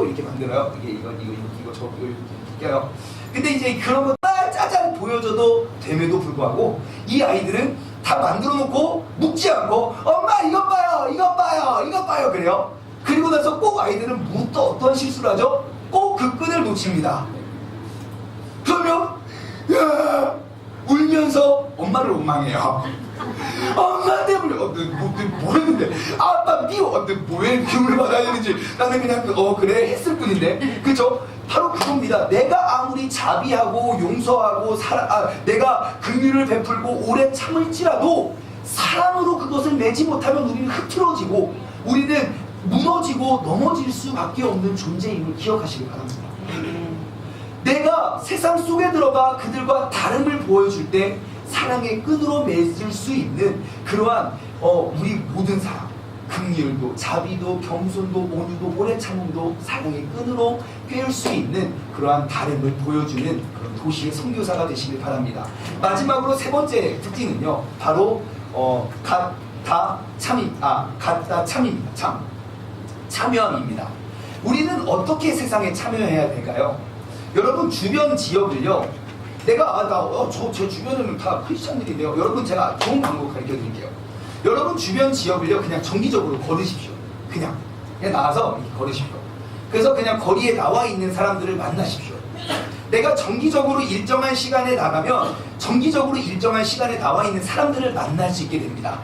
이렇게 만들어요. 이거 끼고 저 끼고 이렇게 껴요. 근데 이제 그런 거 짜잔 보여줘도 됨에도 불구하고 이 아이들은 다 만들어 놓고 묵지 않고 엄마 이것 봐요 그래요. 그리고 나서 꼭 아이들은 또 어떤 실수를 하죠? 꼭 그 끈을 놓칩니다. 그러면 울면서 엄마를 원망해요. 엄마 때문에 뭐 했는데 아빠 미워 뭐에 기운을 받아야 되는지 나는 그냥 그래 했을 뿐인데 그죠? 바로 그겁니다. 내가 아무리 자비하고 용서하고 내가 긍휼을 베풀고 오래 참을지라도 사랑으로 그것을 매지 못하면 우리는 흐트러지고 우리는 무너지고 넘어질 수밖에 없는 존재임을 기억하시길 바랍니다. 내가 세상 속에 들어가 그들과 다름을 보여줄 때 사랑의 끈으로 맺을 수 있는 그러한 우리 모든 사랑, 긍휼도 자비도 겸손도 온유도 오래 참음도 사랑의 끈으로 꿰을 수 있는 그러한 다름을 보여주는 그런 도시의 선교사가 되시길 바랍니다. 마지막으로 세 번째 특징은요, 바로 같다 참입니다. 참여함입니다. 우리는 어떻게 세상에 참여해야 될까요? 여러분 주변 지역을요, 내가 제 주변에는 다 크리스찬들인데요. 여러분 제가 좋은 방법 가르쳐 드릴게요. 여러분 주변 지역을요 그냥 정기적으로 걸으십시오. 그냥 나와서 이렇게 걸으십시오. 그래서 그냥 거리에 나와 있는 사람들을 만나십시오. 내가 정기적으로 일정한 시간에 나가면 정기적으로 일정한 시간에 나와 있는 사람들을 만날 수 있게 됩니다.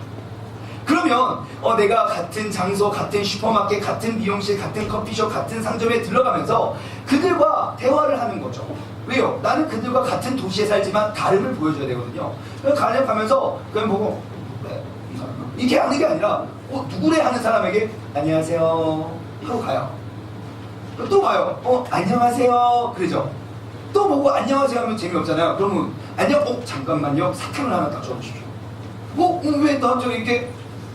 그러면 내가 같은 장소, 같은 슈퍼마켓, 같은 미용실, 같은 커피숍, 같은 상점에 들어가면서 그들과 대화를 하는 거죠. 왜요? 나는 그들과 같은 도시에 살지만 다름을 보여줘야 되거든요. 그래서 가면서 그냥 보고 이렇게 하는 게 아니라 누구래 하는 사람에게 안녕하세요 하고 가요. 또 가요. 안녕하세요 그러죠. 또 보고 안녕하세요 하면 재미없잖아요. 그러면 안녕 잠깐만요 사탕을 하나 딱 줘주십시오. 왜 갑자기 이렇게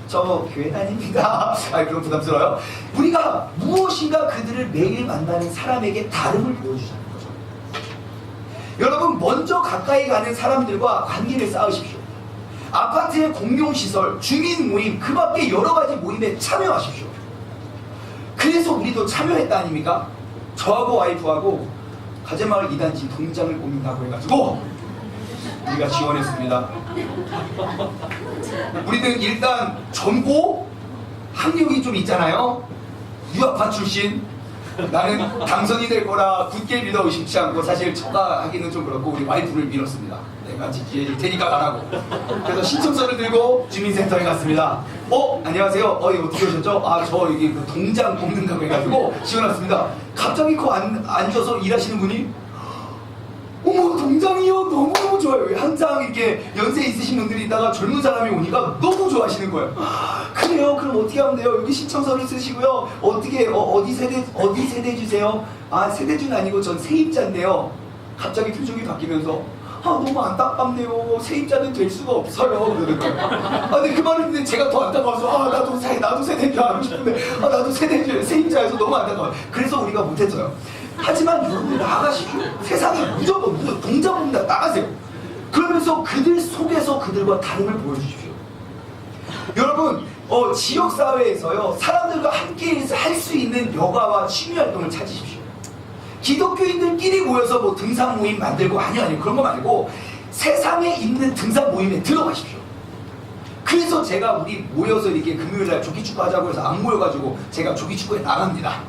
저 교회 다닙니다. 그럼 부담스러워요. 우리가 무엇인가 그들을 매일 만나는 사람에게 다름을 보여주자는 거죠. 여러분 먼저 가까이 가는 사람들과 관계를 쌓으십시오. 아파트의 공용시설, 주민 모임, 그 밖에 여러 가지 모임에 참여하십시오. 그래서 우리도 참여했다 아닙니까? 저하고 와이프하고 가재마을 2단지 동장을 꾸민다고 해가지고 우리가 지원했습니다. 우리는 일단 젊고 학력이 좀 있잖아요. 유학파 출신. 나는 당선이 될 거라 굳게 믿어 의심치 않고 사실 저가 하기는 좀 그렇고 우리 와이프를 밀었습니다. 내가 지킬 테니까 가라고. 그래서 신청서를 들고 주민센터에 갔습니다. 안녕하세요. 여기 어떻게 오셨죠? 저 여기 그 동장 뽑는다고 해가지고 지원했습니다. 갑자기 앉아서 일하시는 분이 어머 동장이요 너무너무 좋아요. 항상 이렇게 연세 있으신 분들이 있다가 젊은 사람이 오니까 너무 좋아하시는 거예요. 그래요? 그럼 어떻게 하면 돼요? 여기 신청서를 쓰시고요. 어디 세대 주세요? 세대주는 아니고 전 세입자인데요. 갑자기 표정이 바뀌면서 너무 안타깝네요. 세입자는 될 수가 없어요. 그러는 거예요. 근데 그 말을 듣는데 제가 더 안타까워서 나도 세대주 하고 싶은데 나도 세입자여서 너무 안타까워요. 그래서 우리가 못했어요. 하지만 여러분 나가십시오. 세상에 무조건 동장 봅니다. 나가세요. 그러면서 그들 속에서 그들과 다름을 보여주십시오. 여러분 지역사회에서요 사람들과 함께 할 수 있는 여가와 취미활동을 찾으십시오. 기독교인들끼리 모여서 등산 모임 만들고 아니요 그런 거 말고 세상에 있는 등산 모임에 들어가십시오. 그래서 제가 우리 모여서 이렇게 금요일날 조기축구 하자고 해서 안 모여가지고 제가 조기축구에 나갑니다.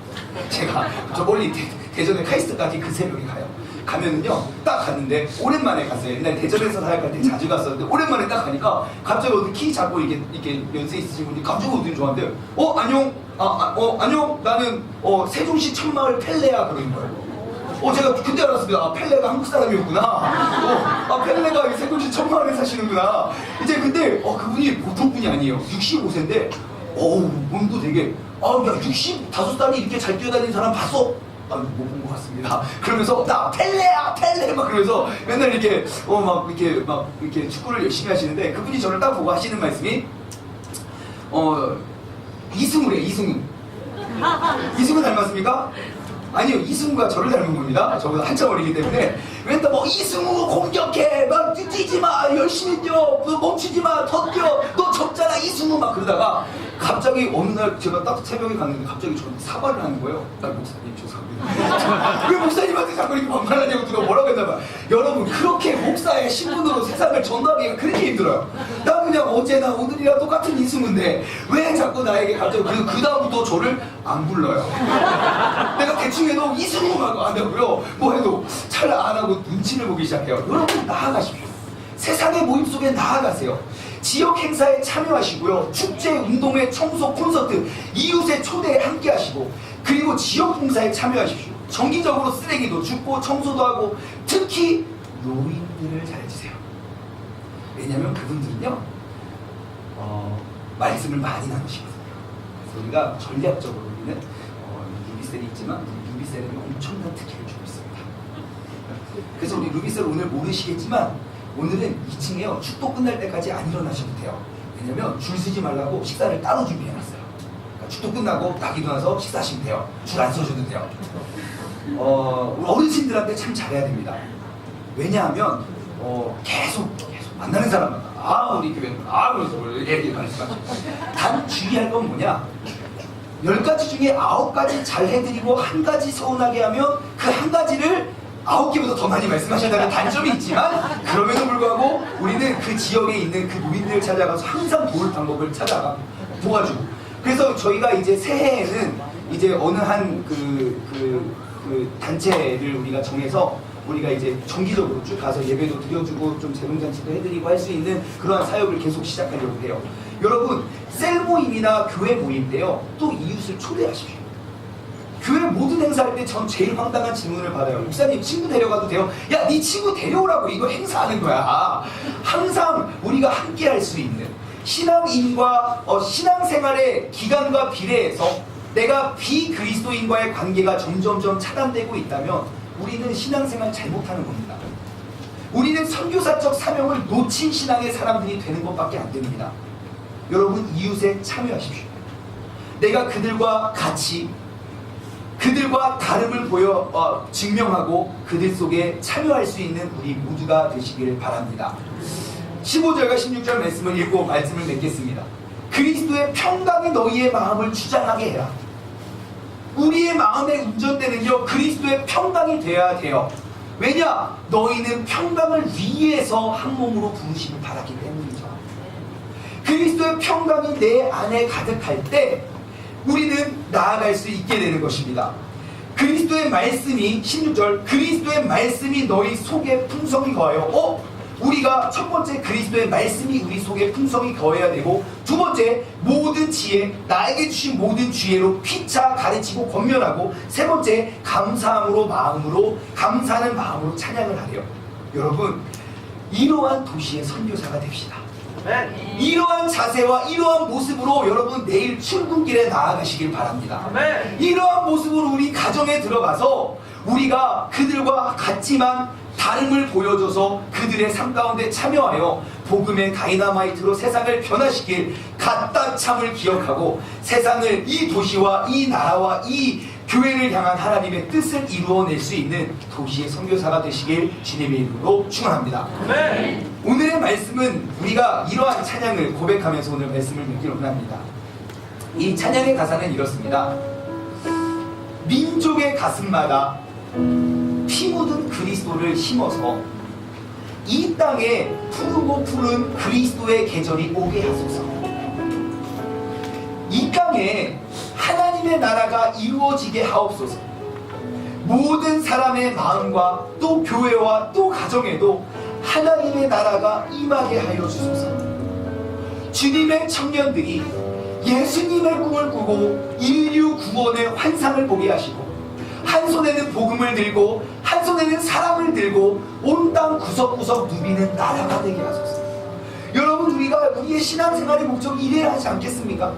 제가 저 멀리 대전에 카이스트까지 그 새벽에 가요. 가면은요 딱 갔는데 오랜만에 갔어요. 옛날 대전에서 사역할 때 자주 갔었는데 오랜만에 딱 가니까 갑자기 어디 키 잡고 이렇게 연세 있으신 분이 갑자기 어딘 좋아한대요. 안녕 안녕 나는 세종시 청마을 펠레야 그러는 거예요. 제가 그때 알았습니다. 펠레가 한국 사람이었구나. 펠레가 세종시 청마을에 사시는구나. 이제 근데 그분이 보통 분이 아니에요. 65세인데 몸도 되게 야 65살이 이렇게 잘 뛰어다니는 사람 봤어? 못 본 것 같습니다. 그러면서 나 펠레야 펠레 막 그러면서 맨날 이렇게 막 이렇게 축구를 열심히 하시는데 그분이 저를 딱 보고 하시는 말씀이 이승우래 이승우. 이승우 닮았습니까? 아니요, 이승우가 저를 닮은 겁니다. 저보다 한참 어리기 때문에. 맨날 뭐 이승우 공격해, 막 뛰지 마, 열심히 뛰어, 너 멈추지 마, 더 뛰어, 너 접잖아 이승우 막 그러다가 갑자기 어느 날 제가 딱 새벽에 갔는데 갑자기 저한테 사과를 하는 거예요. 나 목사님 죄송합니다. 왜 목사님한테 자꾸 이렇게 반말하냐고 누가 뭐라고 했나봐. 여러분 그렇게 목사의 신분으로 세상을 전도하기가 그렇게 힘들어요. 나 그냥 어제나 오늘이랑 똑같은 이승우인데 왜 자꾸 나에게 갑자기 그 다음부터 저를 안 불러요. 내가 대충 해도 이승우만 안 되고요. 뭐 해도 잘 안 하고 눈치를 보기 시작해요. 여러분 나아가십시오. 세상의 모임 속에 나아가세요. 지역 행사에 참여하시고요. 축제, 운동회, 청소, 콘서트, 이웃의 초대에 함께 하시고 그리고 지역 봉사에 참여하십시오. 정기적으로 쓰레기도 줍고 청소도 하고 특히 노인들을 잘해주세요. 왜냐하면 그분들은요 말씀을 많이 나누시거든요. 그래서 우리가 전략적으로 우리는 루비셀이 있지만 루비셀에는 엄청난 특혜를 주고 있습니다. 그래서 우리 루비셀 오늘 모르시겠지만 오늘은 2층에요. 축도 끝날 때까지 안 일어나셔도 돼요. 왜냐면 줄 서지 말라고 식사를 따로 준비해놨어요. 그러니까 축도 끝나고 딱 일어나서 식사하시면 돼요. 줄 안 서셔도 돼요. 어르신들한테 참 잘해야 됩니다. 왜냐하면 계속 만나는 사람마다 우리 교회는 그래서 얘기 말씀하시죠. 단 주의할 건 뭐냐? 10가지 중에 9가지 잘 해드리고 1가지 서운하게 하면 그 1가지를 9개보다 더 많이 말씀하신다는 단점이 있지만 그럼에도 불구하고 우리는 그 지역에 있는 그 노인들을 찾아가서 항상 도울 방법을 찾아가 도와주고 그래서 저희가 이제 새해에는 이제 어느 한 그 단체를 우리가 정해서 우리가 이제 정기적으로 쭉 가서 예배도 드려주고 좀 재롱잔치도 해드리고 할 수 있는 그러한 사역을 계속 시작하려고 해요. 여러분 셀 모임이나 교회 모임 때요 또 이웃을 초대하십시오. 교회 모든 행사할 때 전 제일 황당한 질문을 받아요. 목사님 친구 데려가도 돼요? 야, 네 친구 데려오라고 이거 행사하는 거야. 항상 우리가 함께 할 수 있는 신앙인과 신앙생활의 기간과 비례해서 내가 비그리스도인과의 관계가 점점점 차단되고 있다면 우리는 신앙생활 잘못하는 겁니다. 우리는 선교사적 사명을 놓친 신앙의 사람들이 되는 것밖에 안 됩니다. 여러분 이웃에 참여하십시오. 내가 그들과 같이 그들과 다름을 보여 증명하고 그들 속에 참여할 수 있는 우리 모두가 되시기를 바랍니다. 15절과 16절 말씀을 읽고 말씀을 맺겠습니다. 그리스도의 평강이 너희의 마음을 주장하게 해라. 우리의 마음의 운전대는요 그리스도의 평강이 되어야 돼요. 왜냐? 너희는 평강을 위해서 한 몸으로 부르심을 받았기 때문이죠. 그리스도의 평강이 내 안에 가득할 때 우리는 나아갈 수 있게 되는 것입니다. 그리스도의 말씀이 16절 그리스도의 말씀이 너희 속에 풍성히 거하여 우리가 첫 번째 그리스도의 말씀이 우리 속에 풍성히 거해야 되고 두 번째 모든 지혜 나에게 주신 모든 지혜로 피차 가르치고 권면하고 세 번째 감사함으로 감사하는 마음으로 찬양을 하래요. 여러분 이러한 도시의 선교사가 됩시다. 이러한 자세와 이러한 모습으로 여러분 내일 출근길에 나아가시길 바랍니다. 이러한 모습으로 우리 가정에 들어가서 우리가 그들과 같지만 다름을 보여줘서 그들의 삶 가운데 참여하여 복음의 다이너마이트로 세상을 변화시킬 갓다참을 기억하고 세상을 이 도시와 이 나라와 이 교회를 향한 하나님의 뜻을 이루어낼 수 있는 도시의 선교사가 되시길 주님의 이름으로 축원합니다. 오늘의 말씀은 우리가 이러한 찬양을 고백하면서 오늘 말씀을 맺기로 합니다. 이 찬양의 가사는 이렇습니다. 민족의 가슴마다 피 묻은 그리스도를 심어서 이 땅에 푸르고 푸른 그리스도의 계절이 오게 하소서. 이 땅에 하나님의 나라가 이루어지게 하옵소서. 모든 사람의 마음과 또 교회와 또 가정에도 하나님의 나라가 임하게 하여 주소서. 주님의 청년들이 예수님의 꿈을 꾸고 인류 구원의 환상을 보게 하시고 한 손에는 복음을 들고 한 손에는 사랑을 들고 온 땅 구석구석 누비는 나라가 되게 하소서. 여러분 우리가 우리의 신앙생활의 목적이 이래야 하지 않겠습니까?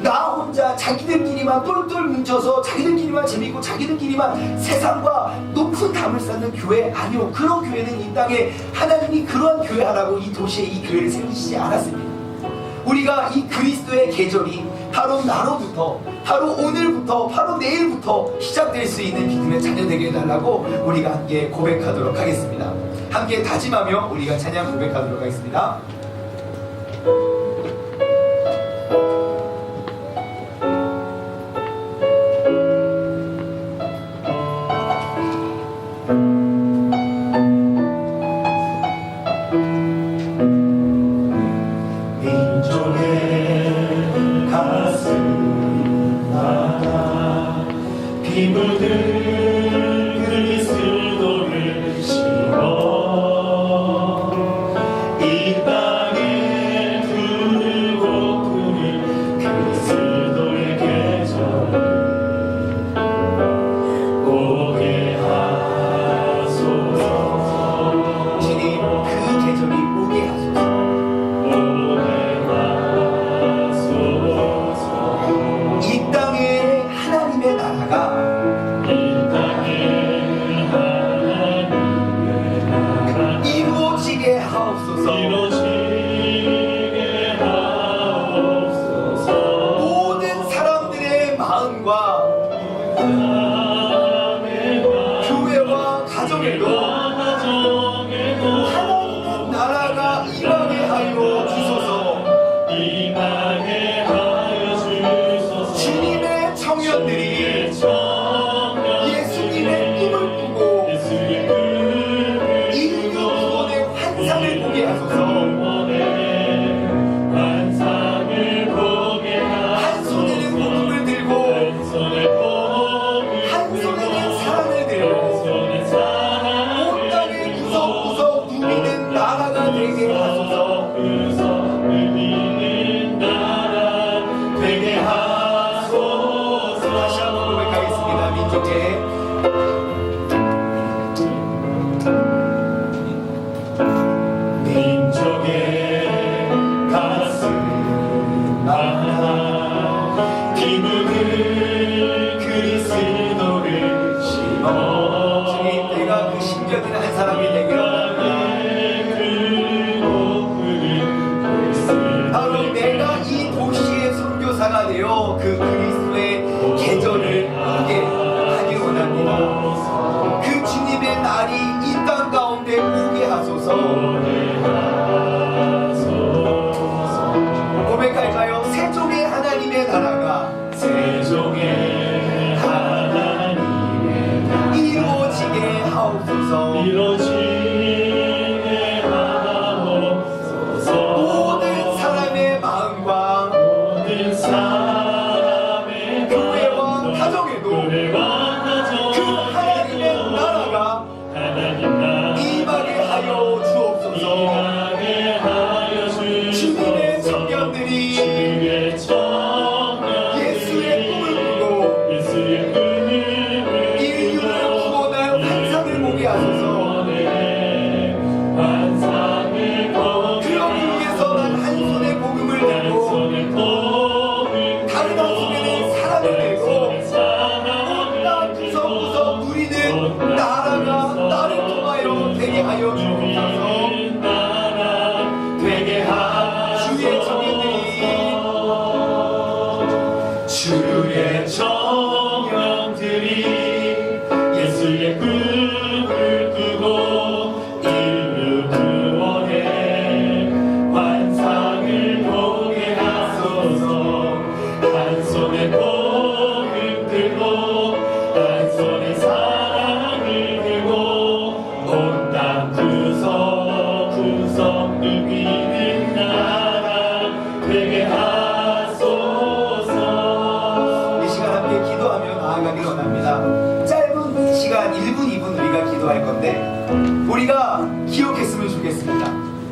나 혼자 자기들끼리만 똘똘 뭉쳐서 자기들끼리만 재밌고 자기들끼리만 세상과 높은 담을 쌓는 교회 아니요. 그런 교회는 이 땅에 하나님이 그러한 교회 하라고 이 도시에 이 교회를 세우시지 않았습니다. 우리가 이 그리스도의 계절이 바로 나로부터, 바로 오늘부터, 바로 내일부터 시작될 수 있는 믿음의 자녀 되게 해달라고 우리가 함께 고백하도록 하겠습니다. 함께 다짐하며 우리가 찬양 고백하도록 하겠습니다. 교회와 가정에도 하나님의 나라가 임하게 하여 주소서. 주님의 청년들이 예수님의 꿈을 꾸고 인류 구원의 환상을 보게 하소서. 한 손에는 복음을 들고 한 손에는 사랑을 들고 온 땅에 구석구석 누리는 나라가 되게 하소서. 다시 한번 고백하겠습니다. 민족의 가슴 아나 기분을 그리스도를 심어. 주님, 내가 그 심겨진 한 사람이 되기를 원합니다. 바로 내가 이 도시의 선교사가 되어 그 그리스도의 계절을 오게 하길 원합니다. 그 주님의 날이 이 땅 가운데 오게 하소서. 고백할까요? 세종의 하나님의 나라가 세종의 하나님의 나라 이루어지게 하옵소서. 이루어지게 하옵소서. 모든 사람의 마음과 모든 사람의 교회와 가정에도 교회와 그 하나님의 나라가 하나님 나라 임하게 하여 주옵소서. 임하게 하여 주님의 주옵소서. 청년들이 주의 청년 예수의 꿈을 꾸고 예수의 꿈을 인류를 구원할 환상을 보게 하소서. 환상을 보게 그러기 위해서 난 한 손에 복음을 들고 다른 한 손에는 사랑을 들고 온땅 구석구석 누리는 나라가 나를 통하여 되게 하여 주옵소서. 주의 청년들이 예수의 꿈을 꾸고 인류 구원의 환상을 보게 하소서. 한 손에 복음 들고 한 손에 사랑을 들고 온 땅 구석구석 누리는 나라 되게 하소서. 이 시간 함께 기도하며 나아가길 원합니다. 짧은 시간 1분 2분 우리가 기도할 건데 우리가 기억했으면 좋겠습니다.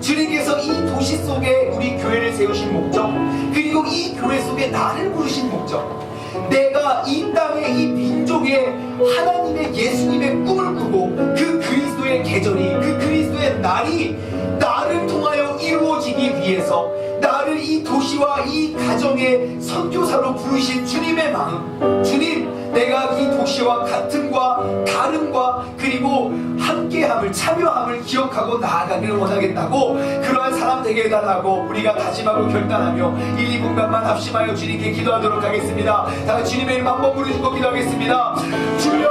주님께서 이 도시 속에 우리 교회를 세우신 목적, 그리고 이 교회 속에 나를 부르신 목적, 내가 이 땅에 이 민족의 하나님의 예수님의 꿈을 꾸고 그 그리스도의 계절이, 그 그리스도의 날이 나를 통하여 이루어지기 위해서, 나를 이 이 도시와 이 가정의 선교사로 부르신 주님의 마음, 주님, 내가 이 도시와 같음과 다름과 그리고 함께함을, 참여함을 기억하고 나아가기를 원하겠다고, 그러한 사람 되게 해달라고 우리가 다짐하고 결단하며 1, 2분간만 합심하여 주님께 기도하도록 하겠습니다. 다같이 주님의 이름 한번 부르시고 기도하겠습니다. 주여,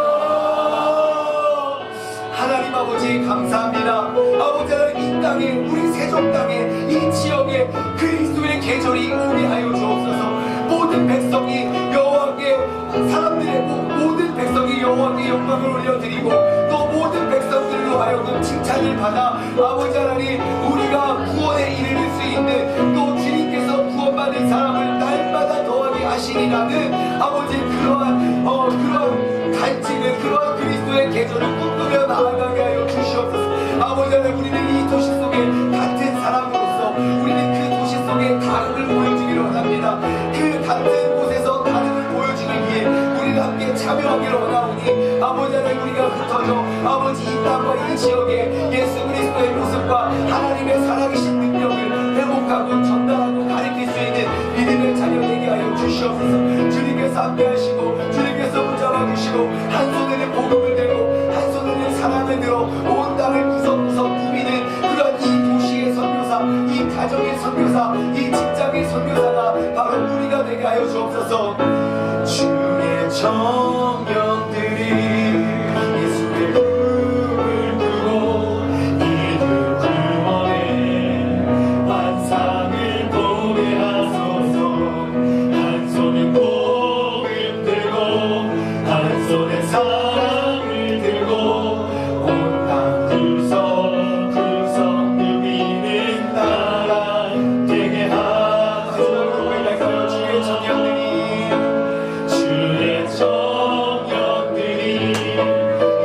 하나님 아버지 감사합니다. 아버지 하나님, 이 땅에, 우리 세종 땅에, 이 지역에 그리스도의 계절이 오게 하여 주옵소서. 모든 백성이 여호와께, 사람들의 모든 백성이 여호와께 영광을 올려드리고 또 모든 백성들로 하여금 칭찬을 받아 아버지 하나님, 우리가 구원에 이르를 수 있는, 또 주님께서 구원받은 사람을 날마다 더하게 하시리라는 아버지 그러한 간증을, 그러한 그리스도의 계절을 꿈꾸며 나아가게 하여 주시옵소서. 아버지 하나님, 우리는 이 도시 속에 같은 사람으로서 우리는 그 도시 속에 다름을 보여주기를 원합니다. 그 같은 곳에서 다름을 보여주기 위해 우리는 함께 참여하기를 원하오니 아버지 하나님, 우리가 흩어져 아버지 이 땅과 이 지역에 예수 그리스도의 모습과 하나님의 살아계신 능력을 회복하고 전달하고 가르칠 수 있는 믿음의 자녀 되게 하여 주시옵소서. 주님께서 함께하시고 주님께서 붙잡아 주시고 한 손에는 복음을 들고 한 손에는 사랑을 들어 온 땅을 구석구석 누비는 그런 이 도시의 선교사, 이 가정의 선교사, 이 직장의 선교사가 바로 우리가 되게 하여 주옵소서. 주의 정령들이 예수의 꿈을 꾸고 이들 구원의 환상을 보게 하소서. 한 손에 복음 들고 한 손에 사랑을 들고 온 땅 구석구석 누비는 나라 되게 하소서. 주의 청년들이, 주의 청년들이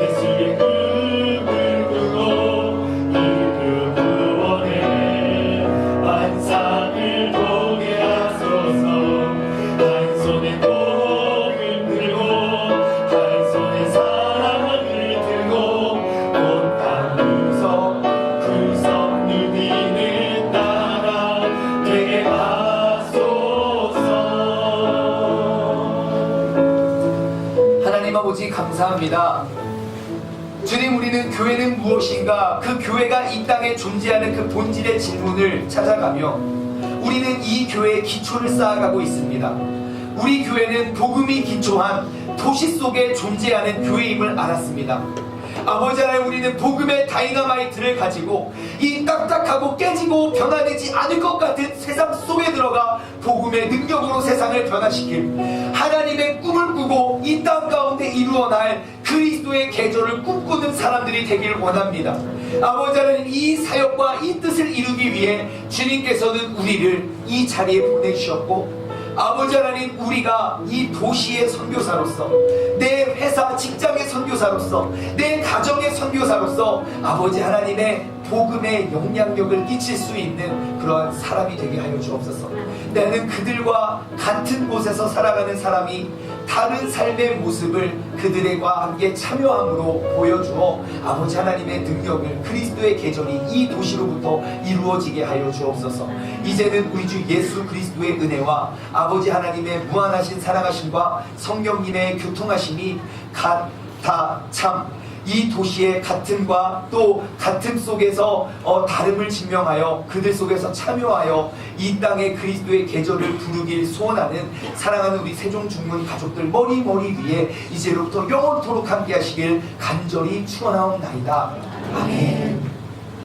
예수의 꿈을 꾸고 이그 구원의 환상을 보게 하소서. 한 손에 복음 들고 한 손에 사랑을 들고 온 땅 구석구석 누비는 나라 되게 하소서. 하나님 아버지 감사합니다. 주님, 우리는 교회는 무엇인가, 그 교회가 이 땅에 존재하는 그 본질의 질문을 찾아가며 우리는 이 교회의 기초를 쌓아가고 있습니다. 우리 교회는 복음이 기초한 도시 속에 존재하는 교회임을 알았습니다. 아버지 하나님, 우리는 복음의 다이너마이트를 가지고 이 딱딱하고 깨지고 변화되지 않을 것 같은 세상 속에 들어가 복음의 능력으로 세상을 변화시킬 하나님의 꿈을 꾸고 이 땅 가운데 이루어날 그리스도의 계절을 꿈꾸는 사람들이 되기를 원합니다. 아버지 하나님, 이 사역과 이 뜻을 이루기 위해 주님께서는 우리를 이 자리에 보내주셨고, 아버지 하나님, 우리가 이 도시의 선교사로서, 내 회사 직장의 선교사로서, 내 가정의 선교사로서 아버지 하나님의 복음의 영향력을 끼칠 수 있는 그러한 사람이 되게 하여 주옵소서. 나는 그들과 같은 곳에서 살아가는 사람이 다른 삶의 모습을 그들과 함께 참여함으로 보여주어 아버지 하나님의 능력을, 그리스도의 계절이 이 도시로부터 이루어지게 하여 주옵소서. 이제는 우리 주 예수 그리스도의 은혜와 아버지 하나님의 무한하신 사랑하심과 성령님의 교통하심이 다 참 이 도시의 같음과 또 같음 속에서 다름을 증명하여 그들 속에서 참여하여 이 땅에 그리스도의 계절을 부르길 소원하는 사랑하는 우리 세종 중문 가족들 머리 위에 이제로부터 영원토록 함께 하시길 간절히 축원하옵나이다. 아멘.